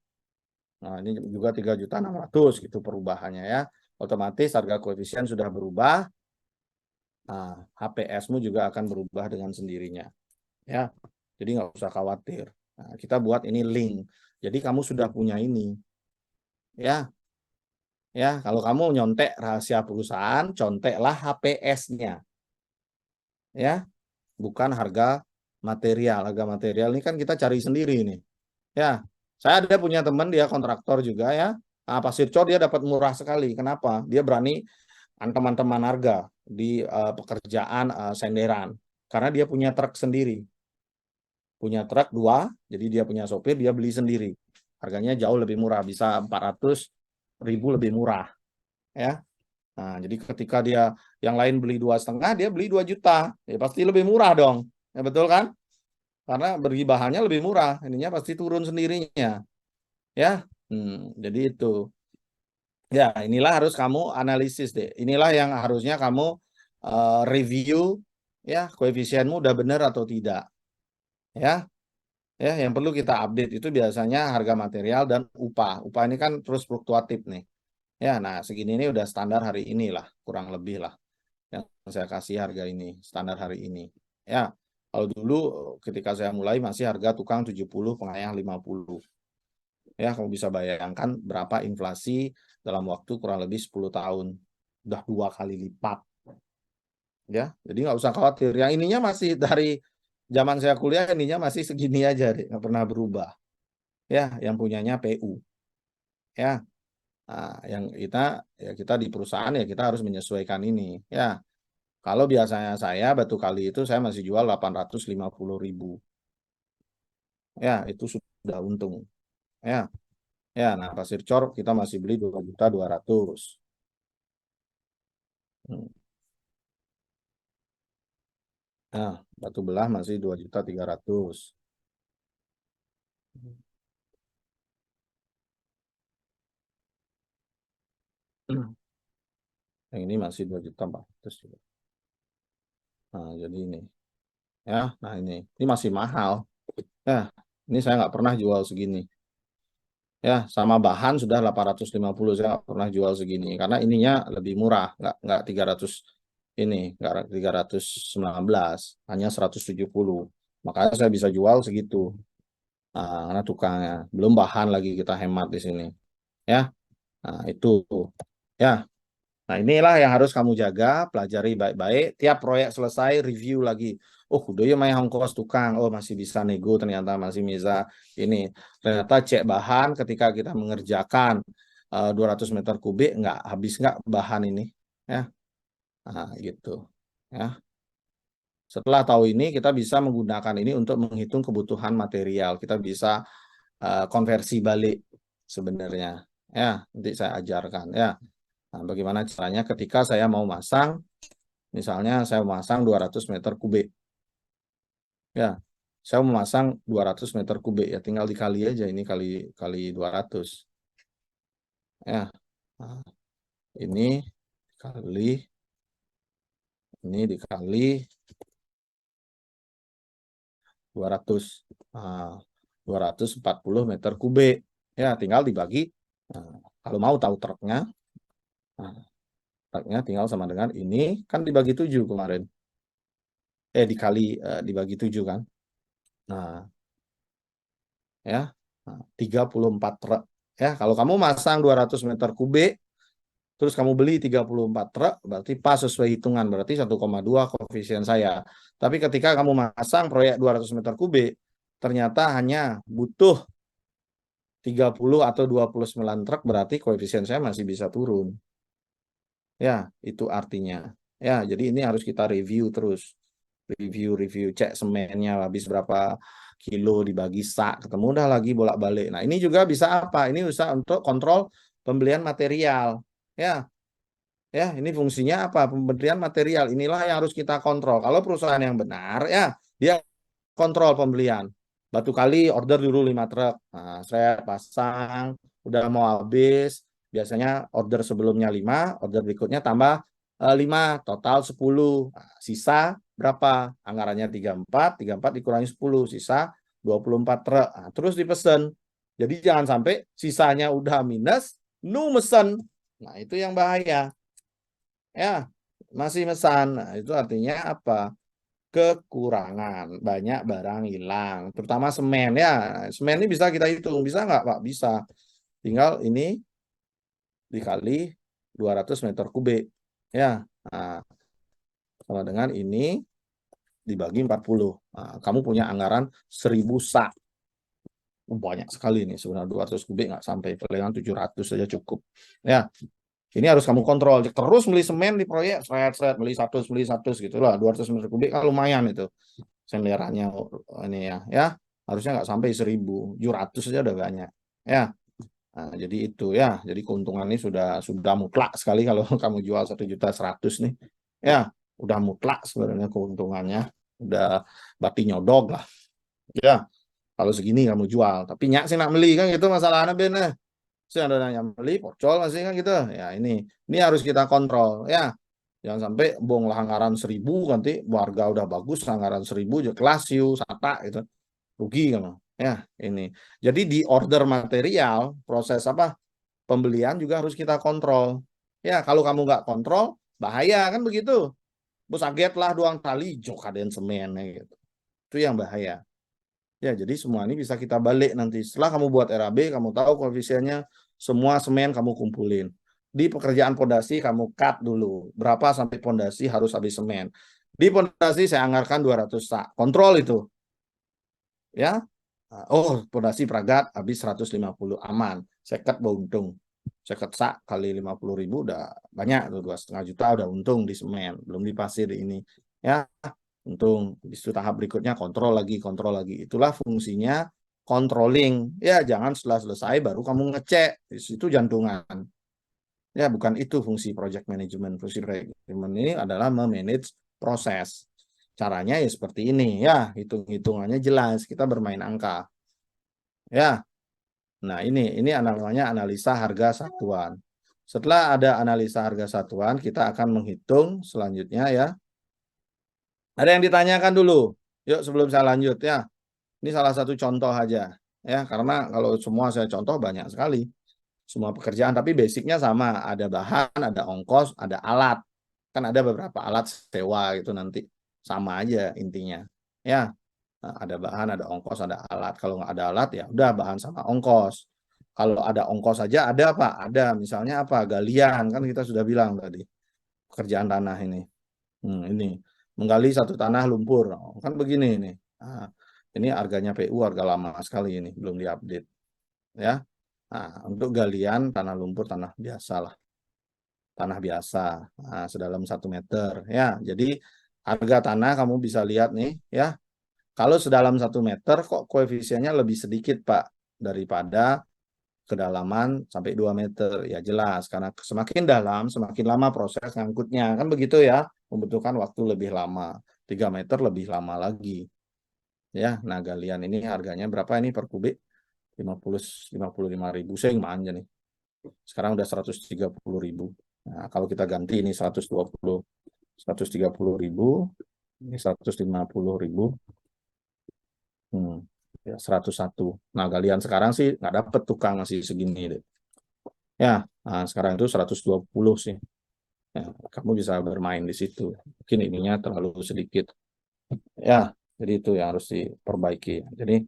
Nah, ini juga 3.600.000 gitu perubahannya ya. Otomatis harga koefisien sudah berubah. Nah, HPS-mu juga akan berubah dengan sendirinya. Ya. Jadi nggak usah khawatir. Nah, kita buat ini link. Jadi kamu sudah punya ini. Ya, ya, kalau kamu nyontek rahasia perusahaan, conteklah HPS-nya. Ya, bukan harga material. Harga material ini kan kita cari sendiri nih. Ya, saya ada punya teman dia kontraktor juga ya. Nah, pasir cor dia dapat murah sekali. Kenapa? Dia berani teman-teman harga di pekerjaan senderan. Karena dia punya truk sendiri. Punya truk 2, jadi dia punya sopir, dia beli sendiri. Harganya jauh lebih murah, bisa 400.000 lebih murah. Ya. Nah, jadi ketika dia yang lain beli 2,5, dia beli 2 juta. Ya pasti lebih murah dong. Ya betul kan? Karena beri bahannya lebih murah, ininya pasti turun sendirinya. Ya. Jadi itu. Ya, inilah harus kamu analisis deh. Inilah yang harusnya kamu review ya, koefisienmu udah benar atau tidak. Ya. Ya, yang perlu kita update itu biasanya harga material dan upah. Upah ini kan terus fluktuatif nih. Ya, nah segini ini udah standar hari ini lah, kurang lebih lah. Yang saya kasih harga ini, standar hari ini. Ya, kalau dulu ketika saya mulai masih harga tukang 70, pengayang 50. Ya, kamu bisa bayangkan berapa inflasi dalam waktu kurang lebih 10 tahun. Udah 2 kali lipat. Ya, jadi nggak usah khawatir. Yang ininya masih dari zaman saya kuliah, ininya masih segini aja deh, nggak pernah berubah. Ya, yang punyanya PU. Ya, nah, yang kita di perusahaan ya kita harus menyesuaikan ini. Ya, kalau biasanya saya batu kali itu saya masih jual 850.000. Ya, itu sudah untung. Ya, ya. Nah, pasir cor kita masih beli 2.200.000. Hmm. Nah, batu belah masih 2.300.000. Yang ini masih 2.400.000 juga. Nah, jadi ini. Ya, nah ini masih mahal. Ya, ini saya nggak pernah jual segini. Ya, sama bahan sudah 850, saya nggak pernah jual segini karena ininya lebih murah, nggak 300 ini, nggak 319, hanya 170. Makanya saya bisa jual segitu. Nah, karena tukangnya belum bahan lagi kita hemat di sini. Ya, nah itu ya. Nah, inilah yang harus kamu jaga, pelajari baik-baik. Tiap proyek selesai, review lagi. Oh, udah ya main ongkos tukang. Oh, masih bisa nego, ternyata masih bisa ini. Ternyata cek bahan ketika kita mengerjakan 200 meter kubik, nggak habis nggak bahan ini. Ya, nah, gitu. Ya, Setelah tahu ini, kita bisa menggunakan ini untuk menghitung kebutuhan material. Kita bisa konversi balik sebenarnya. Ya, nanti saya ajarkan ya. Nah, bagaimana caranya ketika saya mau masang, misalnya saya masang 200 meter kubik. Ya, saya memasang 200 meter kubik ya, tinggal dikali aja ini kali 200. Ya. Nah, ini kali ini dikali 200. Nah, 240 meter kubik. Ya, tinggal dibagi. Nah, kalau mau tahu truknya, nah, truknya tinggal sama dengan ini kan dibagi 7 kemarin. Dikali dibagi 7 kan. Nah, ya. Nah, 34 truk. Ya, kalau kamu masang 200 meter kubik, terus kamu beli 34 truk, berarti pas sesuai hitungan, berarti 1,2 koefisien saya. Tapi ketika kamu masang proyek 200 meter kubik, ternyata hanya butuh 30 atau 29 truk, berarti koefisien saya masih bisa turun. Ya, itu artinya. Ya, jadi ini harus kita review terus. Review, cek semennya habis berapa kilo dibagi sak, ketemu udah lagi bolak-balik. Nah, ini juga bisa apa? Ini bisa untuk kontrol pembelian material. Ya, ya, ini fungsinya apa? Pembelian material. Inilah yang harus kita kontrol. Kalau perusahaan yang benar, ya, dia kontrol pembelian. Batu kali order dulu 5 truk. Nah, saya pasang, udah mau habis. Biasanya order sebelumnya 5, order berikutnya tambah 5, total 10. Nah, sisa berapa? Anggarannya 34 dikurangi 10, sisa 24 truk. Nah, terus dipesan. Jadi jangan sampai sisanya udah minus, nu mesen. Nah, itu yang bahaya. Ya, masih mesan. Nah, itu artinya apa? Kekurangan, banyak barang hilang, terutama semen ya. Semen ini bisa kita hitung, bisa nggak Pak? Bisa. Tinggal ini dikali 200 meter kubik. Ya, nah, sama dengan ini dibagi 40. Nah, kamu punya anggaran 1000 sak. Banyak sekali nih sebenarnya 200 kubik nggak sampai, palingan 700 saja cukup. Ya, ini harus kamu kontrol. Terus beli semen di proyek, seret-seret, beli 100 gitu lah. 200 meter kubik kan lumayan itu. Senderannya ini ya harusnya nggak sampai 1000, 700 saja udah banyak ya. Nah, jadi itu ya, jadi keuntungan ini sudah mutlak sekali kalau kamu jual 1.100.000 nih ya, udah mutlak sebenarnya keuntungannya, udah bati nyodog lah ya kalau segini kamu jual. Tapi nyak sih nak beli kan gitu masalahnya bener sih, ada yang beli pocol masih kan gitu ya. Ini harus kita kontrol ya. Jangan sampai bong lah anggaran 1000, nanti warga udah bagus anggaran 1000 kelas yuk sata gitu, rugi kan ya. Ini jadi di order material, proses apa pembelian juga harus kita kontrol ya. Kalau kamu nggak kontrol bahaya kan begitu, bos aget lah doang kali jok kaden semen gitu, itu yang bahaya ya. Jadi semua ini bisa kita balik nanti setelah kamu buat RAB, kamu tahu koefisiennya, semua semen kamu kumpulin. Di pekerjaan pondasi kamu cut dulu berapa sampai pondasi harus habis semen. Di pondasi saya anggarkan 200 sak, kontrol itu ya. Oh, pondasi Pragat habis 150, aman. Seket untung. Seket sak kali 50.000 udah banyak tuh, 2,5 juta udah untung di semen, belum di pasir ini ya. Untung. Di tahap berikutnya kontrol lagi. Itulah fungsinya controlling ya. Jangan setelah selesai baru kamu ngecek, itu jantungan ya. Bukan itu fungsi project management. Fungsi project management ini adalah memanage proses. Caranya ya seperti ini ya, hitung-hitungannya jelas, kita bermain angka ya. Nah, ini namanya analisa harga satuan. Setelah ada analisa harga satuan, kita akan menghitung selanjutnya ya. Ada yang ditanyakan dulu? Yuk sebelum saya lanjut ya. Ini salah satu contoh aja ya, karena kalau semua saya contoh banyak sekali. Semua pekerjaan, tapi basicnya sama. Ada bahan, ada ongkos, ada alat. Kan ada beberapa alat sewa gitu nanti. Sama aja intinya. Ya, nah, ada bahan, ada ongkos, ada alat. Kalau nggak ada alat ya udah bahan sama ongkos. Kalau ada ongkos saja ada apa? Ada misalnya apa? Galian kan kita sudah bilang tadi. Pekerjaan tanah ini. Ini menggali satu tanah lumpur. Kan begini ini. Nah, ini harganya PU, harga lama sekali ini, belum diupdate ya. Nah, untuk galian tanah lumpur, tanah biasa lah. Tanah biasa, nah, sedalam 1 meter ya. Jadi harga tanah kamu bisa lihat nih ya. Kalau sedalam 1 meter kok koefisiennya lebih sedikit Pak daripada kedalaman sampai 2 meter. Ya jelas, karena semakin dalam, semakin lama proses ngangkutnya. Kan begitu ya, membutuhkan waktu lebih lama. 3 meter lebih lama lagi. Ya, nah galian ini harganya berapa ini per kubik? 55.000. Saya manja nih. Sekarang udah 130.000. Nah, kalau kita ganti ini 130.000, ini 150.000. Ya 101. Nah, galian sekarang sih nggak dapet tukang masih segini deh. Ya, nah, sekarang itu 120 sih. Ya, kamu bisa bermain di situ. Mungkin ininya terlalu sedikit. Ya, jadi itu yang harus diperbaiki. Jadi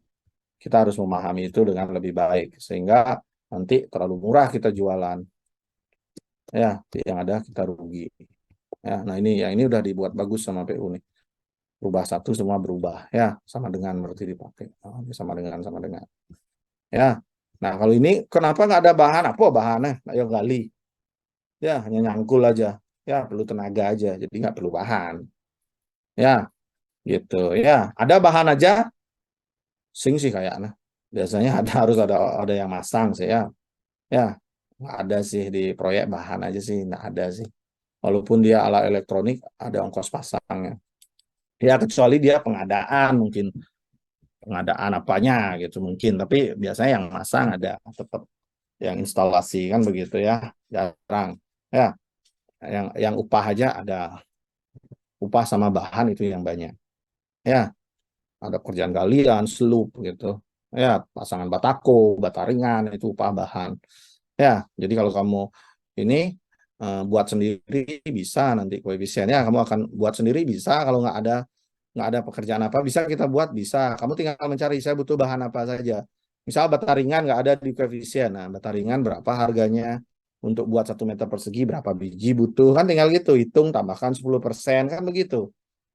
kita harus memahami itu dengan lebih baik sehingga nanti terlalu murah kita jualan. Ya, yang ada kita rugi. Ya, nah ini yang ini udah dibuat bagus sama PU nih. Berubah satu semua berubah. Ya, sama dengan berarti dipakai. Oh, sama dengan. Ya, nah kalau ini kenapa nggak ada bahan? Apa bahannya? Ayo gali. Ya, hanya nyangkul aja. Ya, perlu tenaga aja. Jadi nggak perlu bahan. Ya, gitu. Ya, ada bahan aja. Sing sih kayaknya. Biasanya harus ada yang masang sih ya. Ya, nggak ada sih di proyek bahan aja sih. Nggak ada sih. Walaupun dia alat elektronik, ada ongkos pasangnya. Ya, kecuali dia pengadaan mungkin. Pengadaan apanya gitu mungkin. Tapi biasanya yang masang ada tetap. Yang instalasi kan begitu ya. Jarang. Ya, yang upah aja ada. Upah sama bahan itu yang banyak. Ya, ada kerjaan galian, selup gitu. Ya, pasangan batako, bata ringan itu upah bahan. Ya, jadi kalau kamu ini buat sendiri bisa nanti koefisiennya kamu akan buat sendiri bisa kalau nggak ada pekerjaan apa bisa kita buat bisa. Kamu tinggal mencari saya butuh bahan apa saja. Misal bata ringan nggak ada di koefisien. Nah, bata ringan berapa harganya untuk buat 1 meter persegi berapa biji butuh kan tinggal gitu hitung tambahkan 10% kan begitu.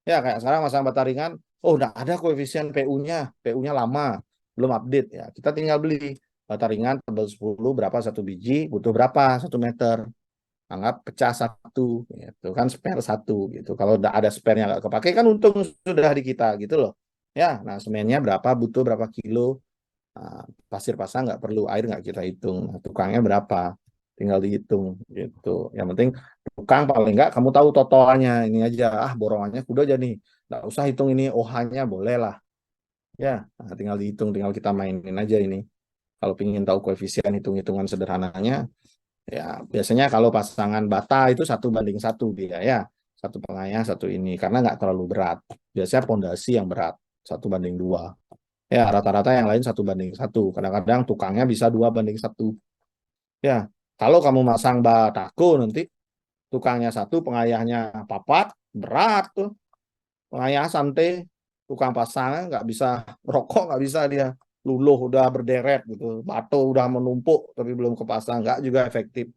Ya kayak sekarang masang bata ringan, oh udah ada koefisien PU-nya lama belum update ya. Kita tinggal beli bata ringan tebal 10 berapa satu biji butuh berapa 1 meter. Anggap pecah satu, gitu kan spare satu gitu. Kalau udah ada spare-nya nggak kepake kan untung sudah di kita gitu loh. Ya, nah semennya berapa butuh berapa kilo, nah, pasir pasang nggak perlu air nggak kita hitung, nah, tukangnya berapa tinggal dihitung gitu. Yang penting tukang paling nggak kamu tahu totalnya ini aja borongannya kudu aja nih. Nggak usah hitung ini OH-nya boleh lah. Ya, nah, tinggal dihitung, tinggal kita mainin aja ini. Kalau ingin tahu koefisien hitung-hitungan sederhananya, ya biasanya kalau pasangan bata itu 1:1 dia ya, satu pengayah satu ini karena nggak terlalu berat. Biasanya pondasi yang berat 1:2. Ya rata-rata yang lain 1:1. Kadang-kadang tukangnya bisa 2:1. Ya kalau kamu masang batako nanti tukangnya satu, pengayahnya papat, berat tuh. Pengayah santai, tukang pasangnya nggak bisa rokok nggak bisa dia. Luluh udah berderet gitu, batu udah menumpuk tapi belum kepasang nggak juga efektif.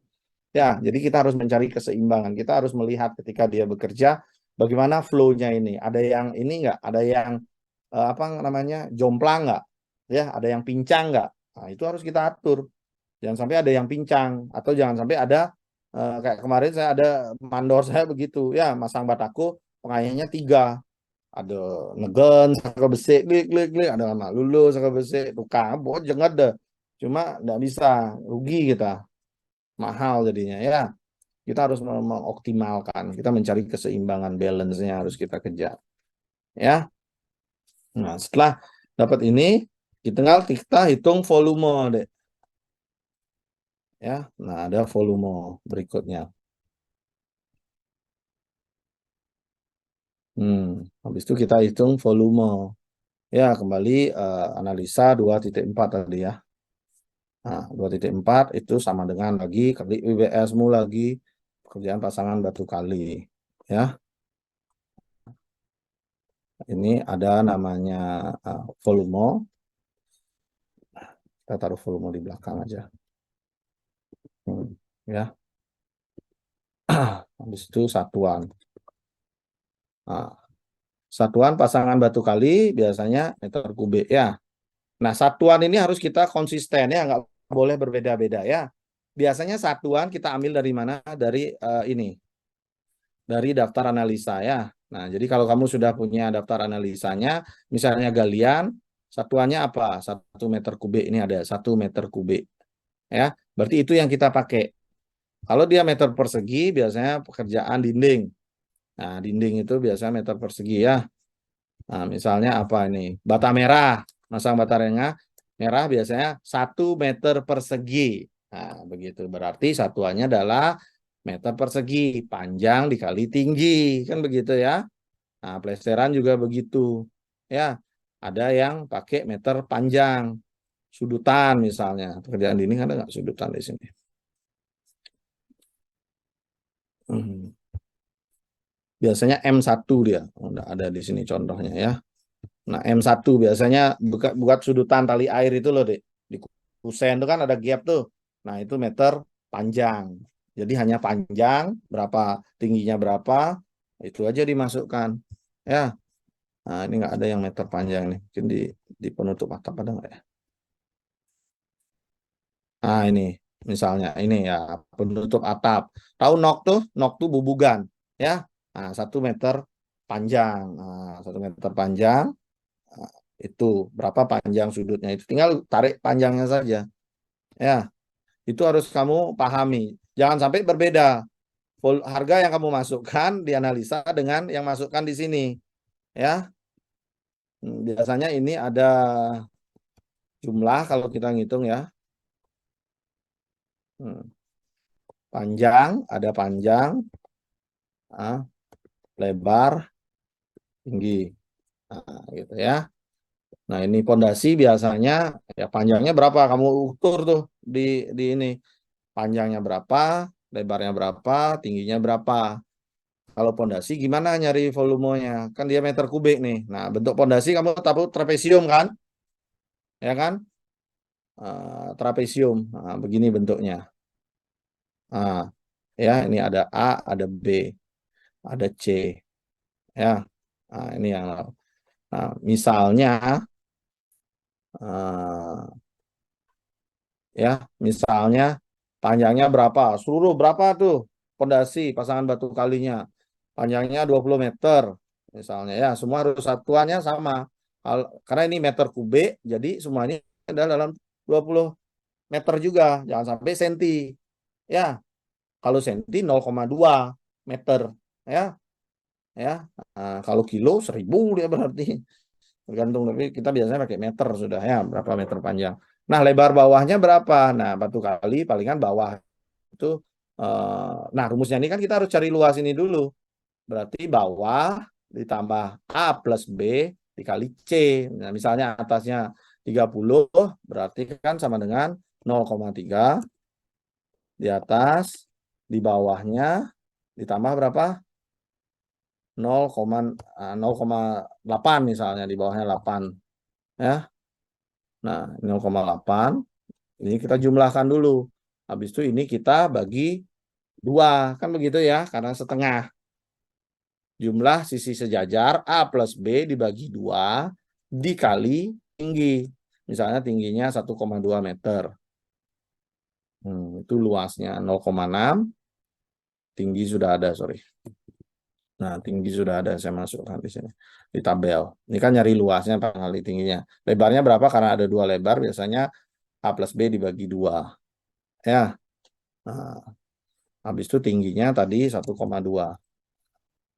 Ya, jadi kita harus mencari keseimbangan. Kita harus melihat ketika dia bekerja, bagaimana flow-nya ini. Ada yang ini nggak? Ada yang apa namanya jomplang nggak? Ya, ada yang pincang nggak? Nah, itu harus kita atur. Jangan sampai ada yang pincang atau jangan sampai ada kayak kemarin saya ada mandor saya begitu. Ya, masang batako, pengayahnya 3. Ada negen, saka besi, klik, klik, klik. Ada nama lulu, saka besi, tukang, bojeng ada. Cuma nggak bisa, rugi kita. Mahal jadinya ya. Kita harus mengoptimalkan, kita mencari keseimbangan balance-nya harus kita kejar. Ya. Nah, setelah dapat ini, kita hitung volume, Dek. Ya. Nah, ada volume berikutnya. Habis itu kita hitung volume. Ya, kembali analisa 2.4 tadi ya. Nah, 2.4 itu sama dengan lagi kali WBS-mu lagi pekerjaan pasangan batu kali. Ya. Ini ada namanya volume. Kita taruh volume di belakang aja. Ya. Habis itu satuan. Nah, satuan pasangan batu kali biasanya meter kubik ya. Nah, satuan ini harus kita konsisten ya, nggak boleh berbeda-beda ya. Biasanya satuan kita ambil dari mana? Dari ini. Dari daftar analisa ya. Nah, jadi kalau kamu sudah punya daftar analisanya, misalnya galian, satuannya apa? 1 meter kubik, ini ada 1 meter kubik. Ya, berarti itu yang kita pakai. Kalau dia meter persegi, biasanya pekerjaan dinding. Nah, dinding itu biasanya meter persegi ya. Nah, misalnya apa ini? Bata merah. Masang bata merah biasanya 1 meter persegi. Nah, begitu. Berarti satuannya adalah meter persegi. Panjang dikali tinggi. Kan begitu ya. Nah, plesteran juga begitu. Ya, ada yang pakai meter panjang. Sudutan misalnya. Pekerjaan dinding ada nggak sudutan di sini? Hmm. Biasanya M1 dia. Oh, nggak ada di sini contohnya ya. Nah, M1 biasanya buat sudutan tali air itu loh, Dek. Di kusen itu kan ada gap tuh. Nah, itu meter panjang. Jadi hanya panjang, berapa tingginya berapa, itu aja dimasukkan. Ya, nah ini nggak ada yang meter panjang nih. Mungkin di penutup atap ada nggak ya? Nah, ini misalnya ini ya penutup atap. Tahu nok tuh bubugan, ya. Nah, 1 meter panjang. Nah, 1 meter panjang. Nah, itu berapa panjang sudutnya itu tinggal tarik panjangnya saja ya, itu harus kamu pahami, jangan sampai berbeda harga yang kamu masukkan dianalisa dengan yang masukkan di sini ya. Biasanya ini ada jumlah kalau kita ngitung ya. Hmm, Panjang ada panjang, lebar, tinggi, gitu ya. Nah, ini pondasi biasanya ya panjangnya berapa kamu ukur tuh di ini. Panjangnya berapa, lebarnya berapa, tingginya berapa. Kalau pondasi gimana nyari volumenya? Kan dia meter kubik nih. Nah, bentuk pondasi kamu tahu trapesium kan? Ya kan? Trapesium. Nah, begini bentuknya. Nah, ya ini ada A, ada B, ada C. Ya. Nah, ini yang misalnya eh, ya, misalnya panjangnya berapa? Seluruh berapa tuh pondasi pasangan batu kalinya? Panjangnya 20 meter misalnya ya, semua harus satuannya sama. Karena ini meter kubik, jadi semuanya adalah dalam 20 meter juga, jangan sampai senti. Ya, kalau senti 0,2 meter ya, ya. Nah, kalau kilo 1000 dia berarti. Tergantung, tapi kita biasanya pakai meter sudah ya, berapa meter panjang. Nah, lebar bawahnya berapa? Nah, batu kali palingan bawah itu nah, rumusnya ini kan kita harus cari luas ini dulu. Berarti bawah ditambah A plus B dikali C. Nah, misalnya atasnya 30, berarti kan sama dengan 0,3 di atas, di bawahnya ditambah berapa? 0,8 misalnya, di bawahnya 8. Ya. Nah, 0,8 ini kita jumlahkan dulu. Habis itu ini kita bagi 2, kan begitu ya, karena setengah. Jumlah sisi sejajar A plus B dibagi 2 dikali tinggi. Misalnya tingginya 1,2 meter. Itu luasnya 0,6. Tinggi sudah ada, sorry. Nah, tinggi sudah ada, saya masukkan di sini. Di tabel. Ini kan nyari luasnya kali tingginya. Lebarnya berapa? Karena ada 2 lebar, biasanya A plus B dibagi 2. Ya. Nah, habis itu tingginya tadi 1,2.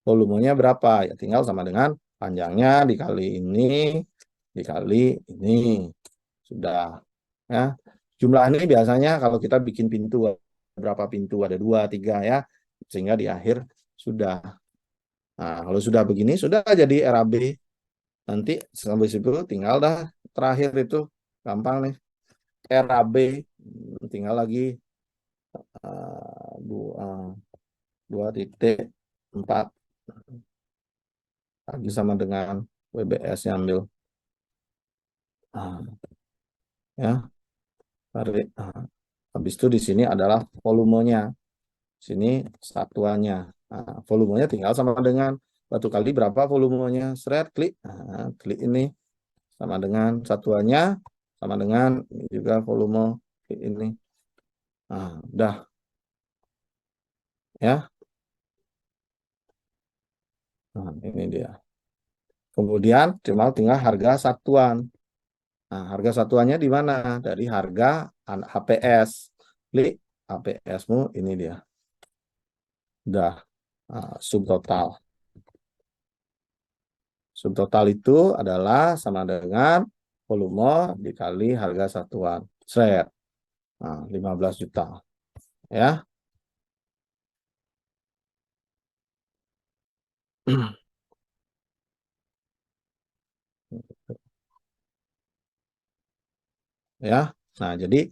Volumenya berapa? Ya tinggal sama dengan panjangnya dikali ini, dikali ini. Sudah. Ya. Jumlah ini biasanya kalau kita bikin pintu, berapa pintu? Ada 2, 3 ya. Sehingga di akhir sudah. Nah, kalau sudah begini, sudah jadi RAB. Nanti sampai situ tinggal dah terakhir itu. Gampang nih. RAB. Tinggal lagi 2,4 lagi sama dengan WBS yang ambil. Ya, tarik. Habis itu di sini adalah volumenya. Sini satuannya. Volumenya tinggal sama dengan batu kali berapa volumenya. Seret, klik. Klik ini sama dengan satuannya, sama dengan juga volume klik ini. Udah. Ya. Nah, ini dia. Kemudian tinggal harga satuan. Nah, harga satuannya di mana? Dari harga HPS. Klik HPS-mu, ini dia. Udah, subtotal. Subtotal itu adalah sama dengan volume dikali harga satuan. Set. Nah, 15 juta. Ya. Ya. Nah, jadi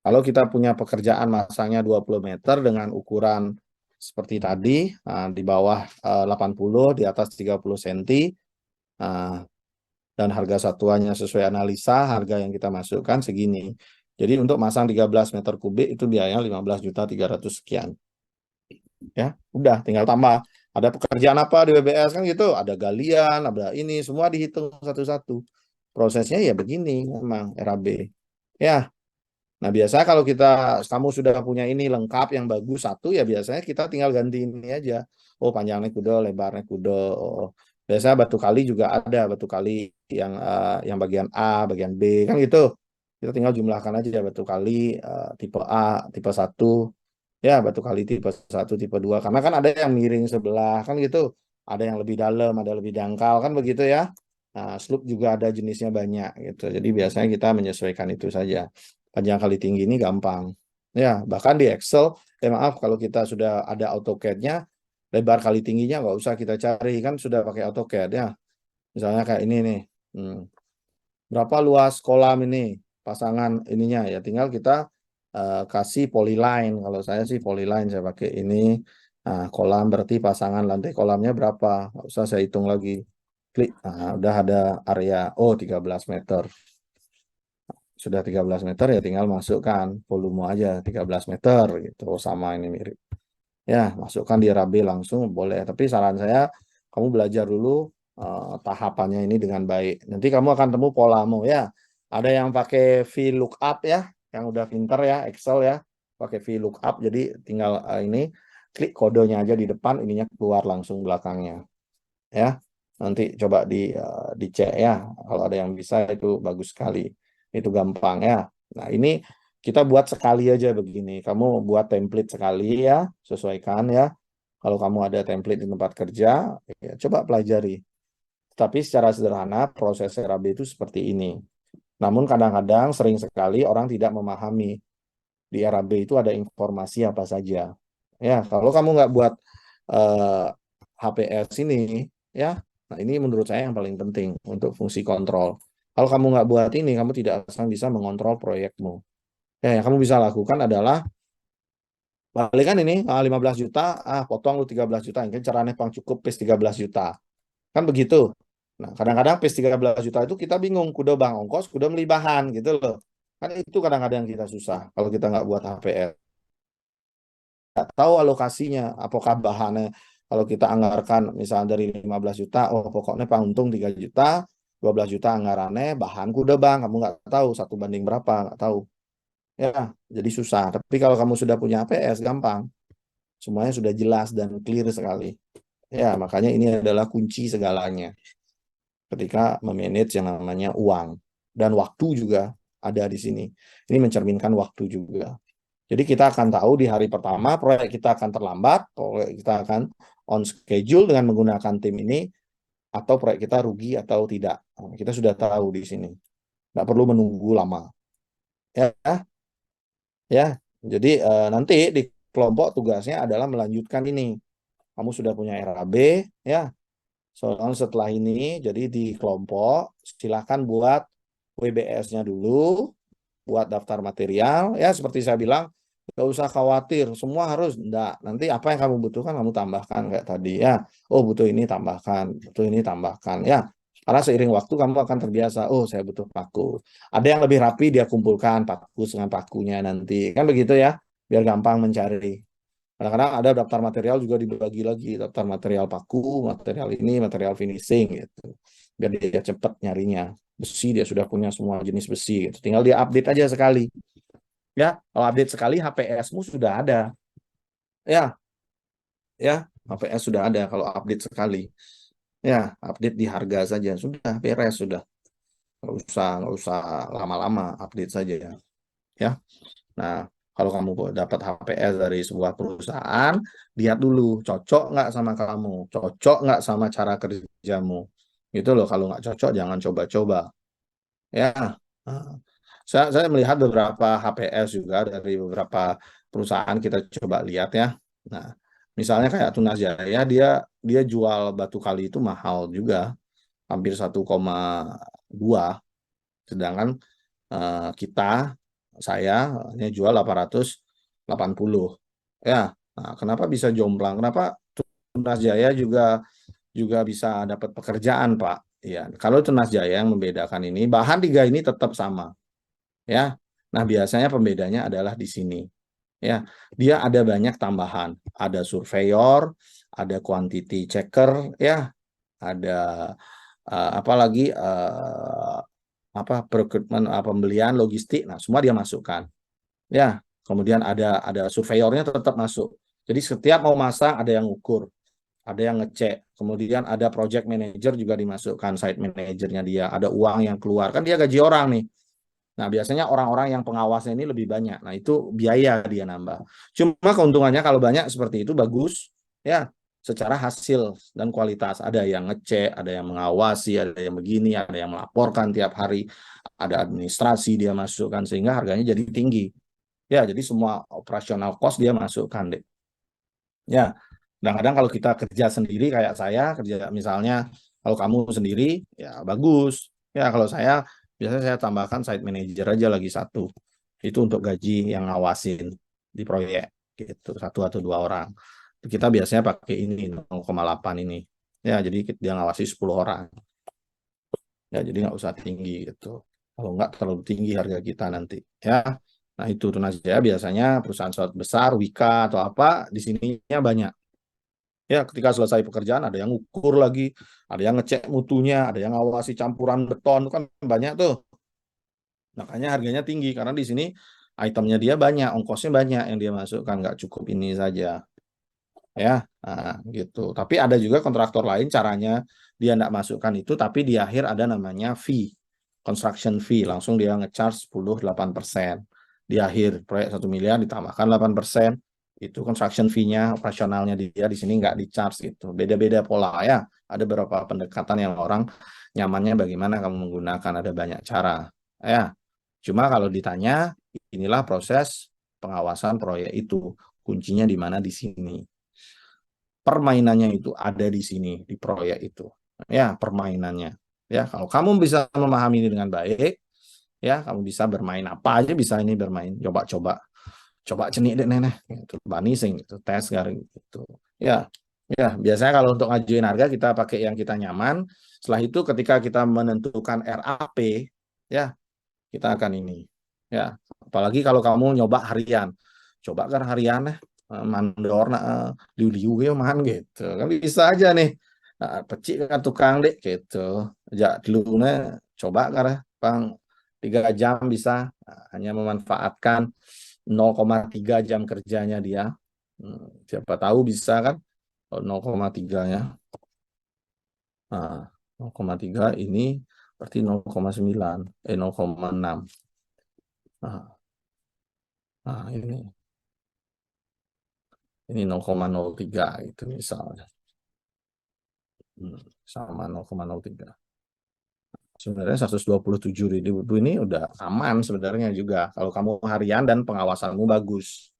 kalau kita punya pekerjaan masangnya 20 meter dengan ukuran seperti tadi, di bawah 80, di atas 30 cm, dan harga satuannya sesuai analisa, harga yang kita masukkan segini. Jadi untuk masang 13 meter kubik itu biayanya 15.300 sekian. Ya, udah tinggal tambah. Ada pekerjaan apa di BBS kan gitu, ada galian, ada ini, semua dihitung satu-satu. Prosesnya ya begini memang RAB. Ya. Nah, biasanya kalau kamu sudah punya ini lengkap yang bagus satu, ya biasanya kita tinggal ganti ini aja. Oh, panjangnya kuda, lebarnya kuda. Oh, biasanya batu kali juga ada, batu kali yang bagian A, bagian B, kan gitu. Kita tinggal jumlahkan aja batu kali tipe A, tipe 1. Ya, batu kali tipe 1, tipe 2. Karena kan ada yang miring sebelah, kan gitu. Ada yang lebih dalam, ada lebih dangkal, kan begitu ya. Nah, slope juga ada jenisnya banyak gitu. Jadi biasanya kita menyesuaikan itu saja. Panjang kali tinggi ini gampang. Ya, bahkan di Excel, maaf kalau kita sudah ada AutoCAD-nya, lebar kali tingginya nggak usah kita cari, kan sudah pakai AutoCAD ya. Misalnya kayak ini nih. Berapa luas kolam ini? Pasangan ininya ya, tinggal kita kasih polyline. Kalau saya sih polyline, saya pakai ini. Nah, kolam berarti pasangan lantai kolamnya berapa? Nggak usah saya hitung lagi. Klik, udah ada area, 13 meter. Sudah 13 meter ya tinggal masukkan volume aja 13 meter gitu. Sama ini mirip. Ya, masukkan di RAB langsung boleh. Tapi saran saya kamu belajar dulu tahapannya ini dengan baik. Nanti kamu akan temu polamu ya. Ada yang pakai VLOOKUP ya, yang udah pinter ya, Excel ya. Pakai VLOOKUP, jadi tinggal ini klik kodenya aja di depan, ininya keluar langsung belakangnya. Ya, nanti coba dicek ya. Kalau ada yang bisa itu bagus sekali. Itu gampang ya. Nah, ini kita buat sekali aja begini. Kamu buat template sekali ya, sesuaikan ya. Kalau kamu ada template di tempat kerja, ya coba pelajari. Tapi secara sederhana proses RAB itu seperti ini. Namun kadang-kadang sering sekali orang tidak memahami di RAB itu ada informasi apa saja. Ya, kalau kamu nggak buat eh, HPS ini, ya, nah ini menurut saya yang paling penting untuk fungsi kontrol. Kalau kamu nggak buat ini, kamu tidak akan bisa mengontrol proyekmu. Ya, yang kamu bisa lakukan adalah balikan ini 15 juta, potong lu 13 juta, mungkin caranya pang cukup PIS 13 juta. Kan begitu. Nah, kadang-kadang PIS 13 juta itu kita bingung, kuda bang ongkos, kuda beli bahan gitu loh. Kan itu kadang-kadang kita susah kalau kita nggak buat HPS. Nggak tahu alokasinya, apakah bahannya kalau kita anggarkan misalnya dari 15 juta, oh pokoknya untung 3 juta, 12 juta anggarannya, bahan kuda bang, kamu nggak tahu satu banding berapa, nggak tahu. Ya, jadi susah. Tapi kalau kamu sudah punya APS, gampang. Semuanya sudah jelas dan clear sekali. Ya, makanya ini adalah kunci segalanya ketika memanage yang namanya uang. Dan waktu juga ada di sini. Ini mencerminkan waktu juga. Jadi kita akan tahu di hari pertama proyek kita akan terlambat, proyek kita akan on schedule dengan menggunakan tim ini, atau proyek kita rugi atau tidak. Nah, kita sudah tahu di sini. Nggak perlu menunggu lama. Ya, ya. Jadi nanti di kelompok tugasnya adalah melanjutkan ini. Kamu sudah punya RAB, ya. Soalnya setelah ini, jadi di kelompok silakan buat WBS-nya dulu, buat daftar material. Ya seperti saya bilang, nggak usah khawatir, semua harus enggak. Nanti apa yang kamu butuhkan kamu tambahkan kayak tadi ya. Oh butuh ini tambahkan, butuh ini tambahkan ya. Karena seiring waktu kamu akan terbiasa. Oh saya butuh paku. Ada yang lebih rapi dia kumpulkan paku dengan pakunya nanti. Kan begitu ya. Biar gampang mencari. Kadang-kadang ada daftar material juga dibagi lagi. Daftar material paku, material ini, material finishing gitu. Biar dia cepat nyarinya. Besi dia sudah punya semua jenis besi gitu. Tinggal dia update aja sekali. Ya, kalau update sekali HPS-mu sudah ada. Ya, ya. HPS sudah ada kalau update sekali. Ya, update di harga saja sudah beres sudah. Nggak usah lama-lama, update saja ya. Nah, kalau kamu dapat HPS dari sebuah perusahaan, lihat dulu cocok nggak sama kamu, cocok nggak sama cara kerjamu. Gitu loh, kalau nggak cocok jangan coba-coba. Ya, nah, saya melihat beberapa HPS juga dari beberapa perusahaan kita coba lihat ya. Nah, misalnya kayak Tunas Jaya, dia dia jual batu kali itu mahal juga, hampir 1,2, sedangkan kita saya hanya jual 880. Ya, nah, kenapa bisa jomplang? Kenapa Tunas Jaya juga juga bisa dapat pekerjaan, Pak? Ya, kalau Tunas Jaya yang membedakan ini, bahan tiga ini tetap sama, ya. Nah, biasanya pembedanya adalah di sini. Ya, dia ada banyak tambahan, ada surveyor, ada quantity checker, ya, ada apalagi apa procurement, pembelian logistik, nah semua dia masukkan. Ya, kemudian ada surveyornya tetap masuk. Jadi setiap mau masang ada yang ukur, ada yang ngecek, kemudian ada project manager juga dimasukkan, site manajernya dia, ada uang yang keluar, kan dia gaji orang nih. Nah, biasanya orang-orang yang pengawasnya ini lebih banyak. Nah, itu biaya dia nambah. Cuma keuntungannya kalau banyak seperti itu bagus, ya, secara hasil dan kualitas. Ada yang ngecek, ada yang mengawasi, ada yang begini, ada yang melaporkan tiap hari, ada administrasi dia masukkan sehingga harganya jadi tinggi. Ya, jadi semua operasional cost dia masukkan, deh. Ya, kadang-kadang kalau kita kerja sendiri kayak saya, kerja misalnya kalau kamu sendiri, ya bagus. Ya, kalau saya, biasanya saya tambahkan site manager aja lagi satu. Itu untuk gaji yang ngawasin di proyek, gitu, satu atau dua orang. Kita biasanya pakai ini, 0,8 ini. Ya, jadi dia ngawasi 10 orang. Ya, jadi nggak usah tinggi gitu. Kalau nggak terlalu tinggi harga kita nanti. Ya, nah itu Tunas Jaya biasanya perusahaan besar, Wika atau apa, di sininya banyak. Ya, ketika selesai pekerjaan ada yang ukur lagi, ada yang ngecek mutunya, ada yang ngawasi campuran beton, kan banyak tuh. Makanya harganya tinggi karena di sini itemnya dia banyak, ongkosnya banyak yang dia masukkan, nggak cukup ini saja. Ya, nah, gitu. Tapi ada juga kontraktor lain caranya dia nggak masukkan itu, tapi di akhir ada namanya fee, construction fee, langsung dia ngecharge 10-8%. Di akhir proyek 1 miliar ditambahkan 8%, itu construction fee-nya, operasionalnya dia di sini nggak di-charge gitu. Beda-beda pola ya. Ada beberapa pendekatan yang orang nyamannya bagaimana kamu menggunakan, ada banyak cara. Ya, cuma kalau ditanya, inilah proses pengawasan proyek itu. Kuncinya di mana di sini. Permainannya itu ada di sini, di proyek itu. Ya, permainannya. Ya, kalau kamu bisa memahami ini dengan baik, ya, kamu bisa bermain apa aja bisa ini bermain. Coba-coba. Coba cenik deh nenek. Itu banising, itu tes garing gitu. Ya, ya, biasanya kalau untuk ngajuin harga kita pakai yang kita nyaman. Setelah itu ketika kita menentukan RAP, ya, kita akan ini. Ya, apalagi kalau kamu nyoba harian. Coba kan harian mandor liu-liu ya man gitu. Kan bisa aja nih. Nah, pecik kan tukang dek gitu. Ya dulu coba kan Bang 3 jam bisa. Nah, hanya memanfaatkan 0,3 jam kerjanya dia. Siapa tahu bisa kan 0,3-nya. Nah, 0,3 ini berarti 0,9, 0,6. Nah, ini 0,03 itu misalnya. Sama 0,03. Sebenarnya 127.000 ini udah aman sebenarnya juga. Kalau kamu harian dan pengawasanmu bagus.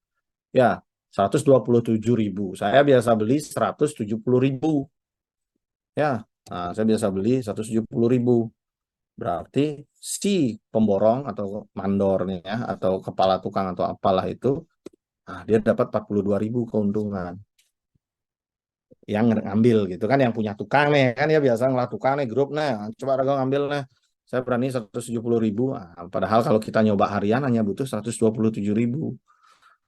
Ya, 127.000. Saya biasa beli 170.000. Ya, nah, saya biasa beli 170.000. Berarti si pemborong atau mandornya atau kepala tukang atau apalah itu, nah, dia dapat 42.000 keuntungan. Yang ngambil gitu kan, yang punya tukang nih kan, ya biasa ngelah tukang nih grup nih, coba Raga ngambil nih, saya berani 170.000. Nah, padahal kalau kita nyoba harian hanya butuh 127.000,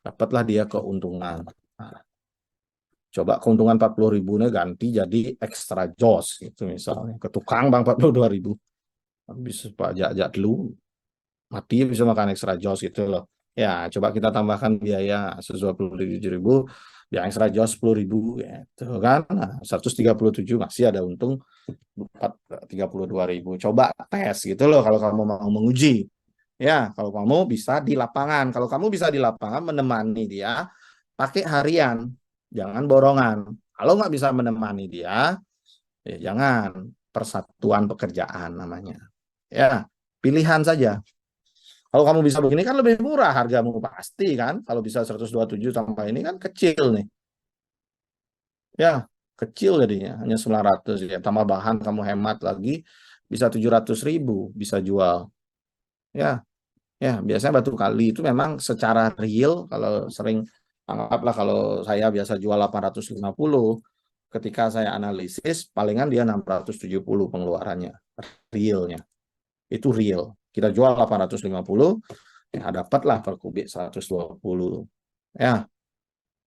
dapatlah dia keuntungan. Nah, coba keuntungan 40.000 nih ganti jadi extra jos gitu misalnya, ke tukang bang 42.000, bisa pajak dulu mati bisa makan extra jos gitu loh. Ya, coba kita tambahkan biaya 127.000, yang extra jual 10.000 gitu kan. Nah, 137 masih ada untung 32.000. Coba tes gitu loh kalau kamu mau menguji. Ya, kalau kamu bisa di lapangan. Kalau kamu bisa di lapangan menemani dia, pakai harian. Jangan borongan. Kalau nggak bisa menemani dia, ya jangan. Persatuan pekerjaan namanya. Ya, pilihan saja. Kalau kamu bisa begini kan lebih murah hargamu pasti kan. Kalau bisa 127 sampai ini kan kecil nih. Ya, kecil jadinya. Hanya 900 ya. Tambah bahan kamu hemat lagi bisa 700.000 bisa jual. Ya, ya, biasanya batu kali itu memang secara real kalau sering anggaplah kalau saya biasa jual 850, ketika saya analisis palingan dia 670 pengeluarannya realnya. Itu real. Kita jual 850, ya dapatlah per kubik 120. Ya,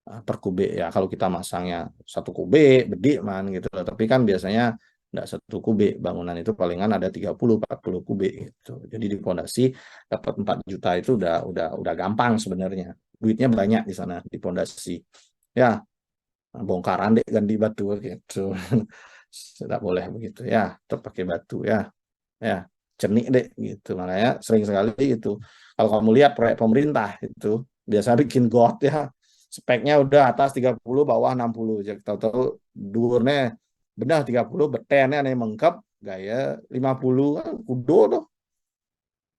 per kubik ya kalau kita masangnya 1 kubik bedik man gitu. Tapi kan biasanya enggak 1 kubik, bangunan itu palingan ada 30-40 kubik gitu. Jadi di pondasi dapat 4 juta itu udah gampang sebenarnya. Duitnya banyak di sana di pondasi. Ya, bongkaran deh ganti batu gitu. Tidak boleh begitu ya, tetap pakai batu ya. Ya, cernik deh gitu. Makanya sering sekali itu kalau kamu lihat proyek pemerintah itu biasanya bikin got ya, speknya udah atas 30 bawah 60, jadi tahu-tahu dhuwurnya bedah 30 betennya nih mengkap gaya 50 kan kudo tuh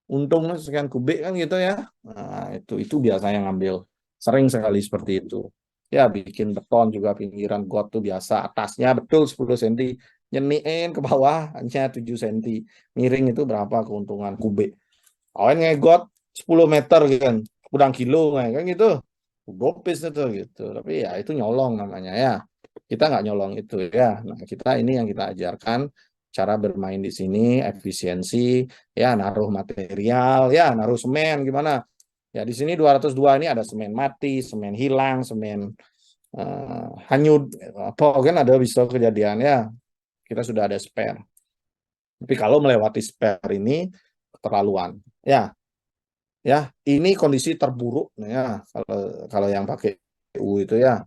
untung sekian kubik kan gitu ya. Nah, itu biasanya ngambil sering sekali seperti itu. Ya, bikin beton juga pinggiran got tuh biasa atasnya betul 10 cm, nyeniin ke bawah hanya 7 cm. Miring itu berapa keuntungan kubik. Awen ngegot 10 meter kan, kurang kilo kan gitu. Gopis itu gitu. Tapi ya itu nyolong namanya ya. Kita nggak nyolong itu ya. Nah, kita ini yang kita ajarkan cara bermain di sini, efisiensi, ya naruh material, ya naruh semen gimana. Ya di sini 202 ini ada semen mati, semen hilang, semen hanyut, apa kan ada bisa kejadian ya. Kita sudah ada spare. Tapi kalau melewati spare ini keterlaluan. Ya, ya ini kondisi terburuk ya kalau yang pakai EU itu ya.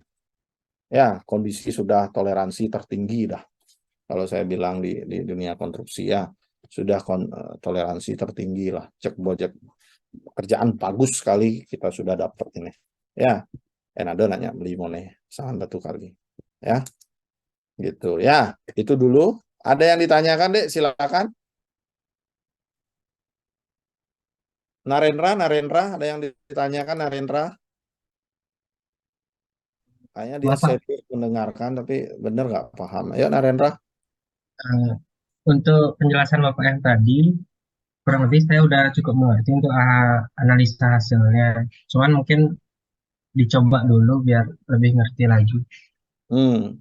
Ya, kondisi sudah toleransi tertinggi dah. Kalau saya bilang di dunia konstruksi ya, sudah toleransi tertinggi lah. Cek bojek kerjaan bagus sekali kita sudah dapat ini. Ya, ada nanya beli moneh sangat batu kali. Ya, gitu. Ya, itu dulu. Ada yang ditanyakan, Dek? Silakan. Narendra, ada yang ditanyakan Narendra? Kayaknya dia Bapak, mendengarkan, tapi benar nggak paham. Ayo Narendra. eh, untuk penjelasan Bapak yang tadi, kurang lebih saya udah cukup mengerti untuk analisa hasilnya. Cuman mungkin dicoba dulu biar lebih ngerti lagi. Hmm,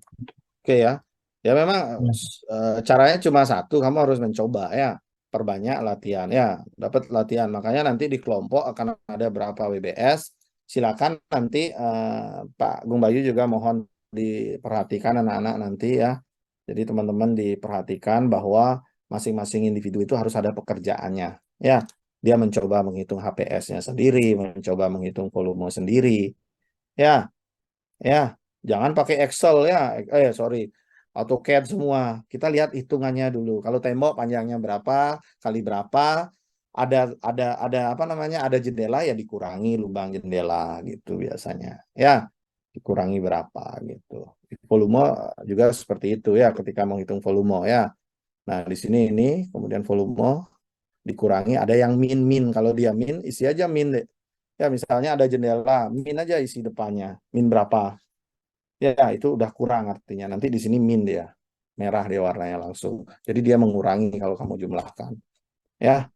oke ya. Ya memang Ya, caranya cuma satu, kamu harus mencoba ya. Perbanyak latihan ya, dapat latihan. Makanya nanti di kelompok akan ada berapa WBS. Silakan nanti Pak Gung Bayu juga mohon diperhatikan anak-anak nanti ya. Jadi teman-teman diperhatikan bahwa masing-masing individu itu harus ada pekerjaannya. Ya, dia mencoba menghitung HPS-nya sendiri, mencoba menghitung volume sendiri. Ya, ya, jangan pakai Excel ya. Sorry, AutoCAD semua. Kita lihat hitungannya dulu. Kalau tembok panjangnya berapa, kali berapa, ada apa namanya? Ada jendela ya dikurangi lubang jendela gitu biasanya. Ya, dikurangi berapa gitu. Volume juga seperti itu ya ketika menghitung volume ya. Nah, di sini ini kemudian volume dikurangi ada yang min kalau dia min isi aja min deh. Ya, misalnya ada jendela, min aja isi depannya. Min berapa? Ya, itu udah kurang artinya. Nanti di sini min dia. Merah dia warnanya langsung. Jadi dia mengurangi kalau kamu jumlahkan. Ya,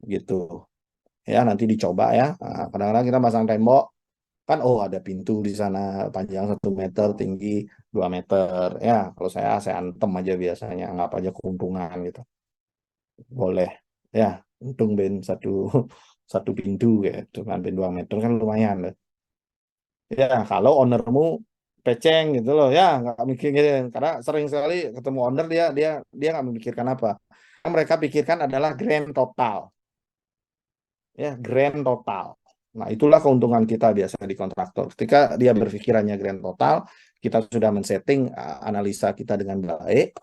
gitu. Ya, nanti dicoba ya. Nah, kadang-kadang kita pasang tembok, kan oh ada pintu di sana panjang 1 meter, tinggi 2 meter. Ya, kalau saya antem aja biasanya, anggap aja keuntungan gitu. Boleh. Ya, untung ben satu satu pintu gitu kan, ben 2 meter kan lumayan loh. Ya, kalau ownermu peceng gitu loh, ya nggak mikirin karena sering sekali ketemu owner dia nggak memikirkan apa. Yang mereka pikirkan adalah grand total, ya grand total. Nah, itulah keuntungan kita biasanya di kontraktor. Ketika dia berpikirannya grand total, kita sudah men-setting analisa kita dengan baik.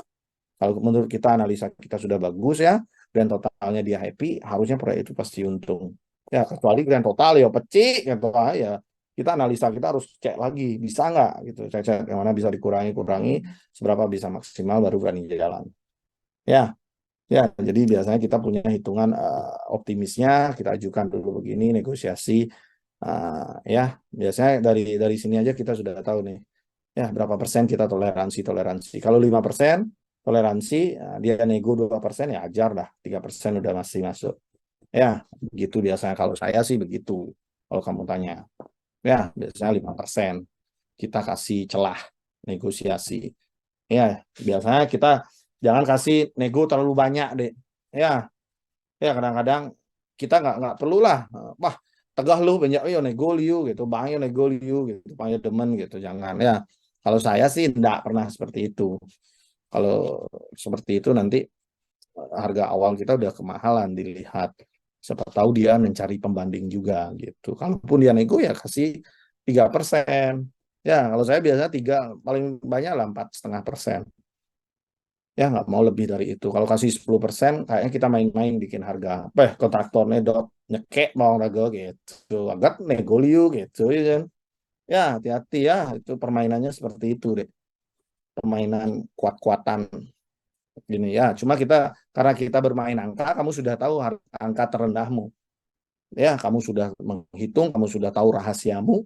Kalau menurut kita analisa kita sudah bagus ya, grand totalnya dia happy, harusnya proyek itu pasti untung. Ya, kecuali grand total ya pecik gitu ya. Kita analisa kita harus cek lagi, bisa nggak gitu. Cek yang mana bisa dikurangi, seberapa bisa maksimal baru berani jalan. Ya, ya. Jadi biasanya kita punya hitungan optimisnya, kita ajukan dulu begini, negosiasi. Ya, biasanya dari sini aja kita sudah tahu nih. Ya, berapa persen kita toleransi. Kalau 5% toleransi, dia nego 2%, ya ajar dah. 3% udah masih masuk. Ya, gitu biasanya kalau saya sih begitu. Kalau kamu tanya. Ya, biasanya 5%. Kita kasih celah negosiasi. Ya, biasanya kita jangan kasih nego terlalu banyak deh. Ya, ya kadang-kadang kita nggak perlu lah. Wah, tegah lu banyak yo nego liu gitu, banyak nego liu gitu, banyak demen gitu. Jangan ya. Kalau saya sih enggak pernah seperti itu. Kalau seperti itu nanti harga awal kita udah kemahalan dilihat. Siapa tahu dia mencari pembanding juga gitu. Kalaupun dia nego ya kasih 3%. Ya, kalau saya biasanya 3, paling banyak lah 4,5%. Ya, nggak mau lebih dari itu. Kalau kasih 10%, kayaknya kita main-main bikin harga. Kontraktornya dok nyekek mau raga gitu. Agak nego liu gitu ya kan. Ya, hati-hati ya. Itu permainannya seperti itu deh. Permainan kuat-kuatan gini ya. Cuma karena kita bermain angka, kamu sudah tahu angka terendahmu. Ya, kamu sudah menghitung, kamu sudah tahu rahasiamu.